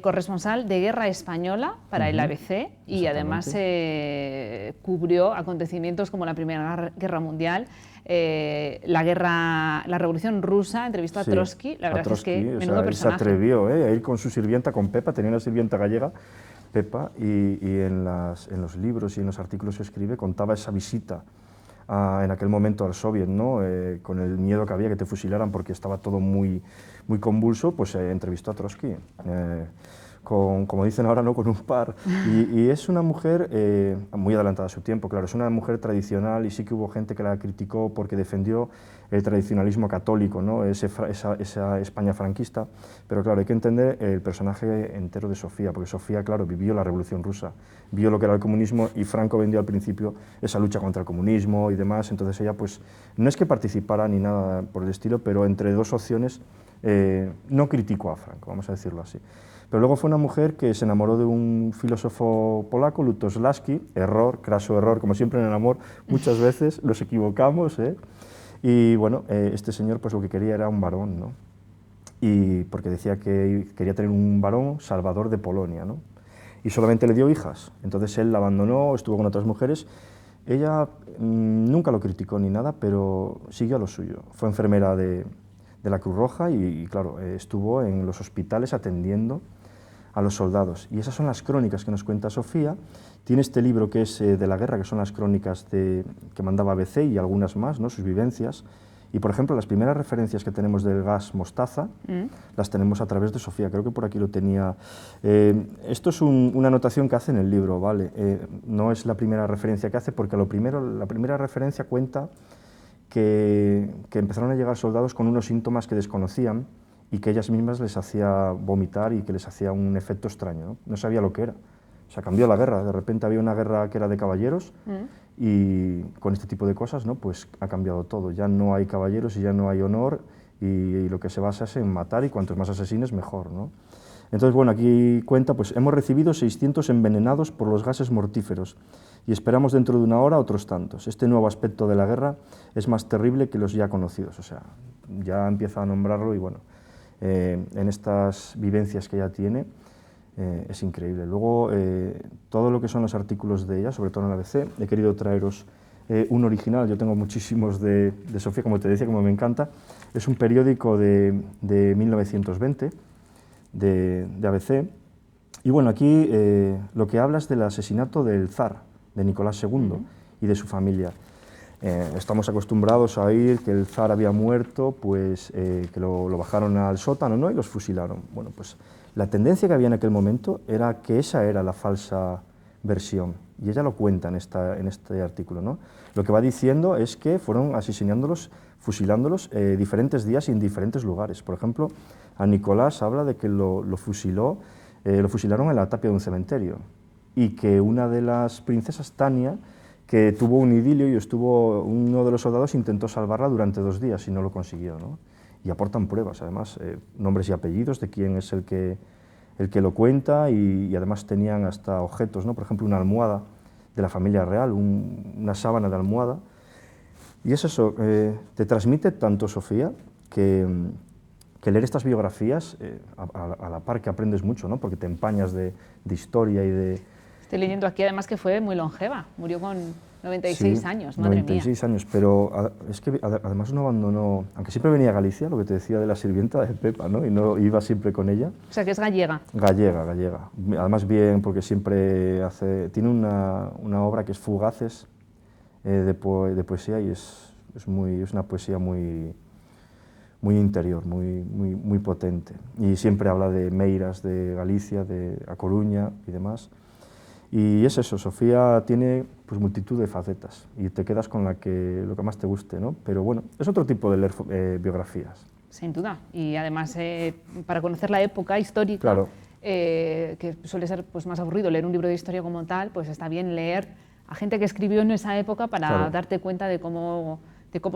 Corresponsal de guerra española para el ABC y además cubrió acontecimientos como la Primera Guerra Mundial, la Revolución Rusa, entrevistó a Trotsky, la verdad es que menudo personaje. Se atrevió a ir con su sirvienta, con Pepa, tenía una sirvienta gallega, Pepa, y en los libros y en los artículos que escribe contaba esa visita en aquel momento al Soviet, ¿no? Con el miedo que había que te fusilaran porque estaba todo muy convulso, pues entrevistó a Trotsky, como dicen ahora, ¿no? Con un par. Y es una mujer muy adelantada a su tiempo, claro, es una mujer tradicional y sí que hubo gente que la criticó porque defendió el tradicionalismo católico, ¿no? esa España franquista, pero claro, hay que entender el personaje entero de Sofía, porque Sofía, claro, vivió la Revolución Rusa, vio lo que era el comunismo y Franco vendió al principio esa lucha contra el comunismo y demás, entonces ella pues no es que participara ni nada por el estilo, pero entre dos opciones no criticó a Franco, vamos a decirlo así. Pero luego fue una mujer que se enamoró de un filósofo polaco, Lutosławski, error, craso error, como siempre en el amor, muchas veces nos equivocamos, y bueno, este señor pues lo que quería era un varón, ¿no? Y porque decía que quería tener un varón salvador de Polonia, ¿no? Y solamente le dio hijas, entonces él la abandonó, estuvo con otras mujeres. Ella nunca lo criticó ni nada, pero siguió a lo suyo. Fue enfermera de la Cruz Roja y claro, estuvo en los hospitales atendiendo a los soldados. Y esas son las crónicas que nos cuenta Sofía. Tiene este libro que es de la guerra, que son las crónicas que mandaba ABC y algunas más, ¿no? Sus vivencias. Y, por ejemplo, las primeras referencias que tenemos del gas mostaza las tenemos a través de Sofía. Creo que por aquí lo tenía. Esto es una anotación que hace en el libro, ¿vale? No es la primera referencia que hace, porque la primera referencia cuenta que empezaron a llegar soldados con unos síntomas que desconocían y que ellas mismas les hacía vomitar y que les hacía un efecto extraño, ¿no? No sabía lo que era. O sea, cambió la guerra, de repente había una guerra que era de caballeros y con este tipo de cosas, ¿no? Pues ha cambiado todo. Ya no hay caballeros y ya no hay honor y lo que se basa es en matar y cuantos más asesines mejor, ¿no? Entonces, bueno, aquí cuenta, pues hemos recibido 600 envenenados por los gases mortíferos y esperamos dentro de una hora otros tantos. Este nuevo aspecto de la guerra es más terrible que los ya conocidos, o sea, ya empieza a nombrarlo y bueno, en estas vivencias que ella tiene, es increíble. Luego, todo lo que son los artículos de ella, sobre todo en el ABC, he querido traeros un original. Yo tengo muchísimos de Sofía, como te decía, como me encanta. Es un periódico de 1920, de ABC. Y bueno, aquí lo que habla es del asesinato del zar, de Nicolás II, y de su familia. Estamos acostumbrados a oír que el zar había muerto, pues que lo bajaron al sótano, ¿no?, y los fusilaron. Bueno, pues la tendencia que había en aquel momento era que esa era la falsa versión, y ella lo cuenta en este artículo, ¿no? Lo que va diciendo es que fueron asesinándolos, fusilándolos diferentes días y en diferentes lugares. Por ejemplo, a Nicolás habla de que lo fusilaron en la tapia de un cementerio, y que una de las princesas, Tania, que tuvo un idilio y uno de los soldados intentó salvarla durante 2 días y no lo consiguió, ¿no? Y aportan pruebas, además, nombres y apellidos de quién es el que lo cuenta, y además tenían hasta objetos, ¿no? Por ejemplo, una almohada de la familia real, una sábana de almohada. Y es eso, te transmite tanto, Sofía, que leer estas biografías, a la par que aprendes mucho, ¿no?, porque te empañas de historia y de... Estoy leyendo aquí además que fue muy longeva, murió con 96 años, madre 96 años, pero es que además no abandonó, aunque siempre venía a Galicia, lo que te decía de la sirvienta de Pepa, ¿no?, y no iba siempre con ella. O sea, que es gallega. Gallega. Además bien, porque siempre tiene una obra que es Fugaces, de poesía, y es una poesía muy interior, muy potente. Y siempre habla de Meiras, de Galicia, de A Coruña y demás. Y es eso, Sofía tiene pues multitud de facetas y te quedas con lo que más te guste, ¿no? Pero bueno, es otro tipo de leer biografías. Sin duda, y además para conocer la época histórica, claro, que suele ser pues, más aburrido leer un libro de historia como tal, pues está bien leer a gente que escribió en esa época para darte cuenta de cómo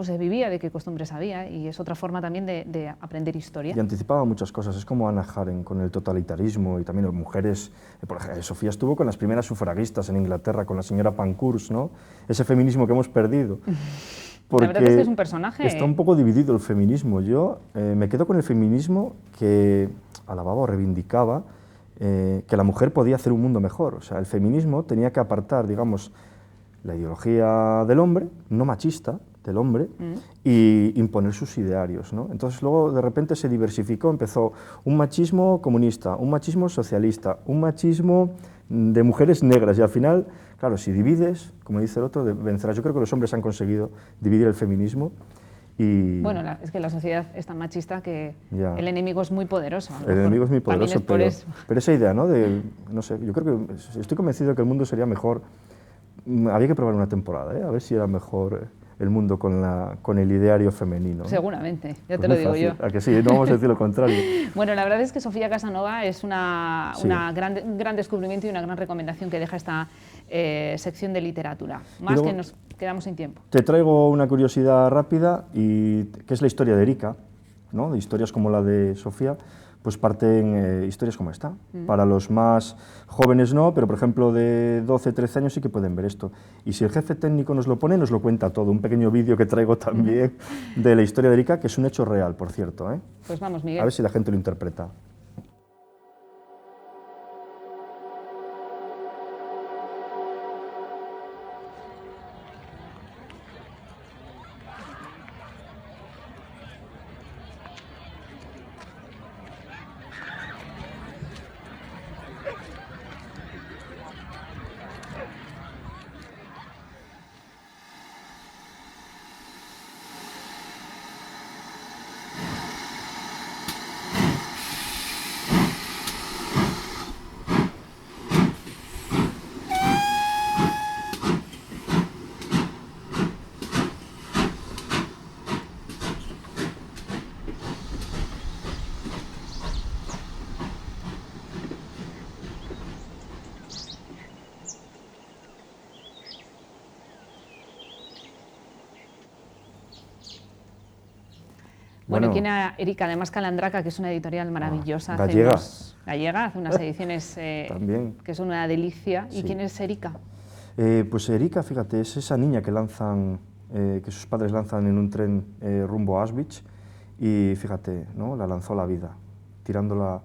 se vivía, de qué costumbres había, y es otra forma también de aprender historia. Y anticipaba muchas cosas, es como Hannah Arendt con el totalitarismo, y también las mujeres, por ejemplo, Sofía estuvo con las primeras sufragistas en Inglaterra, con la señora Pankhurst, ¿no?, ese feminismo que hemos perdido. Porque la verdad es que es un personaje... Está un poco dividido el feminismo. Yo me quedo con el feminismo que alababa o reivindicaba que la mujer podía hacer un mundo mejor. O sea, el feminismo tenía que apartar, digamos, la ideología del hombre, no machista, del hombre, y imponer sus idearios, ¿no? Entonces luego de repente se diversificó, empezó un machismo comunista, un machismo socialista, un machismo de mujeres negras, y al final, claro, si divides, como dice el otro, vencerás. Yo creo que los hombres han conseguido dividir el feminismo. Y bueno, es que la sociedad es tan machista que el enemigo es muy poderoso. El enemigo es muy poderoso, pero esa idea, ¿no? No sé, yo creo que estoy convencido de que el mundo sería mejor. Había que probar una temporada, a ver si era mejor el mundo con el ideario femenino. Seguramente, ya te lo digo yo. ¿A que sí? No vamos a decir lo contrario. Bueno, la verdad es que Sofía Casanova es un gran descubrimiento y una gran recomendación que deja esta sección de literatura. Más luego, que nos quedamos sin tiempo. Te traigo una curiosidad rápida, que es la historia de Erika, ¿no? De historias como la de Sofía, pues parten historias como esta. Para los más jóvenes no, pero por ejemplo de 12, 13 años sí que pueden ver esto. Y si el jefe técnico nos lo pone, nos lo cuenta todo. Un pequeño vídeo que traigo también de la historia de Erika, que es un hecho real, por cierto, ¿eh? Pues vamos, Miguel. A ver si la gente lo interpreta. Bueno, y tiene a Erika, además Calandraca, que es una editorial maravillosa. Gallega. Hace unas ediciones también, que son una delicia. Sí. ¿Y quién es Erika? Pues Erika, fíjate, es esa niña que que sus padres lanzan en un tren rumbo a Auschwitz, y fíjate, ¿no? La lanzó la vida, tirándola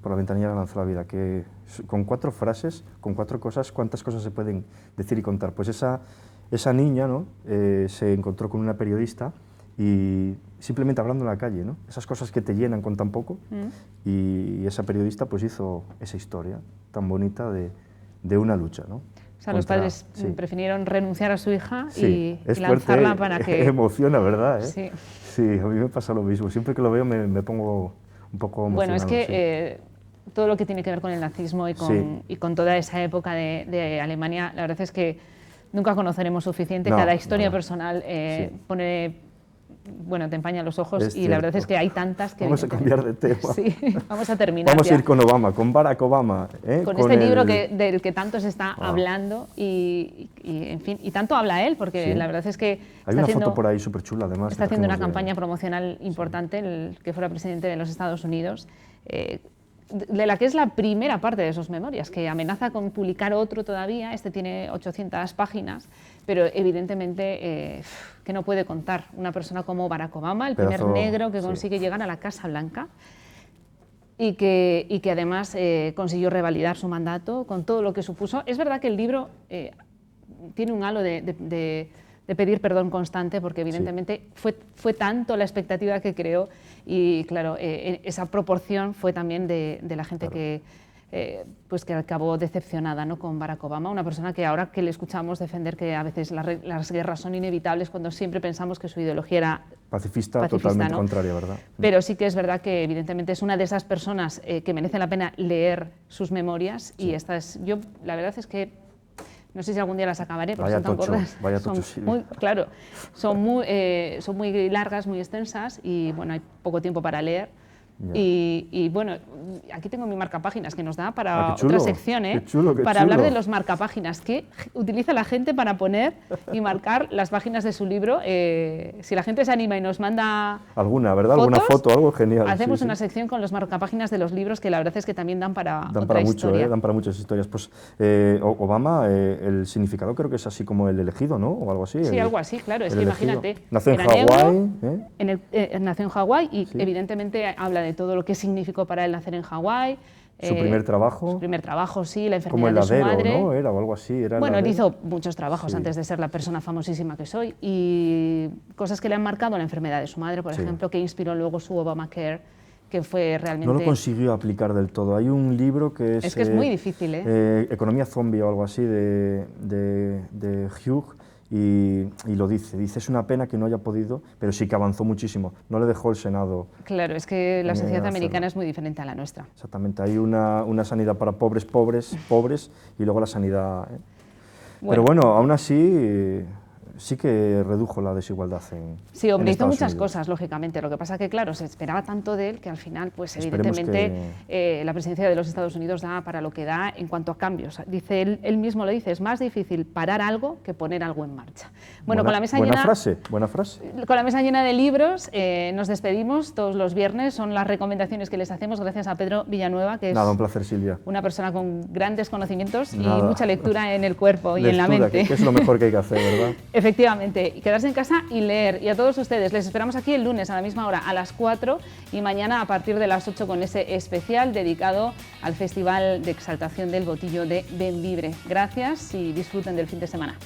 por la ventanilla lanzó la vida, que con 4 frases, con 4 cosas, ¿cuántas cosas se pueden decir y contar? Pues esa niña, ¿no? Se encontró con una periodista y simplemente hablando en la calle, ¿no? Esas cosas que te llenan con tan poco, y esa periodista pues hizo esa historia tan bonita de una lucha, ¿no? O sea, los padres prefirieron renunciar a su hija y lanzarla fuerte, para que... Emociona, ¿verdad? Sí. Sí, a mí me pasa lo mismo. Siempre que lo veo me pongo un poco emocionado. Bueno, es que todo lo que tiene que ver con el nazismo y con toda esa época de Alemania, la verdad es que nunca conoceremos suficiente. Cada historia personal pone... Bueno, te empaña los ojos y la verdad es que hay tantas que... Vamos a cambiar de tema. Sí, vamos a terminar. Vamos a ir con Obama, con Barack Obama. Con este libro del que tanto se está hablando y, en fin, y tanto habla él, porque la verdad es que... Hay una foto por ahí súper chula, además. Está haciendo una campaña promocional importante, el que fuera presidente de los Estados Unidos, de la que es la primera parte de sus memorias, que amenaza con publicar otro todavía. Este tiene 800 páginas, pero evidentemente que no puede contar una persona como Barack Obama, el primer negro que consigue llegar a la Casa Blanca y que además consiguió revalidar su mandato con todo lo que supuso. Es verdad que el libro tiene un halo de pedir perdón constante, porque evidentemente fue tanto la expectativa que creó y claro, esa proporción fue también de la gente que acabó decepcionada, ¿no?, con Barack Obama, una persona que ahora que le escuchamos defender que a veces las guerras son inevitables cuando siempre pensamos que su ideología era pacifista, totalmente ¿no? contraria, ¿verdad? Pero sí que es verdad que evidentemente es una de esas personas que merece la pena leer sus memorias y yo la verdad es que no sé si algún día las acabaré, porque son tan cortas. Vaya tocho, sí. Claro, son muy largas, muy extensas y bueno, hay poco tiempo para leer. Y bueno, aquí tengo mi marcapáginas que nos da para otra sección, qué chulo. Para hablar de los marcapáginas que utiliza la gente para poner y marcar las páginas de su libro. Si la gente se anima y nos manda alguna, ¿verdad? Alguna foto, algo genial. Hacemos una sección con los marcapáginas de los libros que la verdad es que también dan para otra mucho, historia. Dan para muchas historias. Pues Obama, el significado creo que es así como el elegido, ¿no? O algo así. Sí, algo así, claro. Es que imagínate. Nació en Hawái. Nació en Hawái y evidentemente habla de todo lo que significó para él nacer en Hawái. Su primer trabajo. Su primer trabajo, sí, la enfermedad como de su madre. ¿no? Era o algo así. Bueno, él hizo muchos trabajos antes de ser la persona famosísima que soy y cosas que le han marcado la enfermedad de su madre, por ejemplo, que inspiró luego su Obamacare, que fue realmente... No lo consiguió aplicar del todo. Hay un libro que es... Es que es muy difícil, Economía zombie o algo así de Hugh. Y lo dice, es una pena que no haya podido, pero sí que avanzó muchísimo, no le dejó el Senado. Claro, es que la sociedad americana es muy diferente a la nuestra. Exactamente, hay una sanidad para pobres y luego la sanidad... Pero bueno, aún así sí que redujo la desigualdad en Sí, hombre, hizo muchas Unidos. Cosas, lógicamente. Lo que pasa que, claro, se esperaba tanto de él que al final, pues evidentemente, la presidencia de los Estados Unidos da para lo que da en cuanto a cambios. Dice él mismo lo dice, es más difícil parar algo que poner algo en marcha. Bueno, con la mesa llena... Buena frase. Con la mesa llena de libros, nos despedimos todos los viernes. Son las recomendaciones que les hacemos gracias a Pedro Villanueva, que es un placer, Silvia. Una persona con grandes conocimientos y mucha lectura en el cuerpo y en la mente. Que es lo mejor que hay que hacer, ¿verdad? Efectivamente, y quedarse en casa y leer. Y a todos ustedes, les esperamos aquí el lunes a la misma hora, a las 4, y mañana a partir de las 8 con ese especial dedicado al Festival de Exaltación del Botillo de Bembibre. Gracias y disfruten del fin de semana.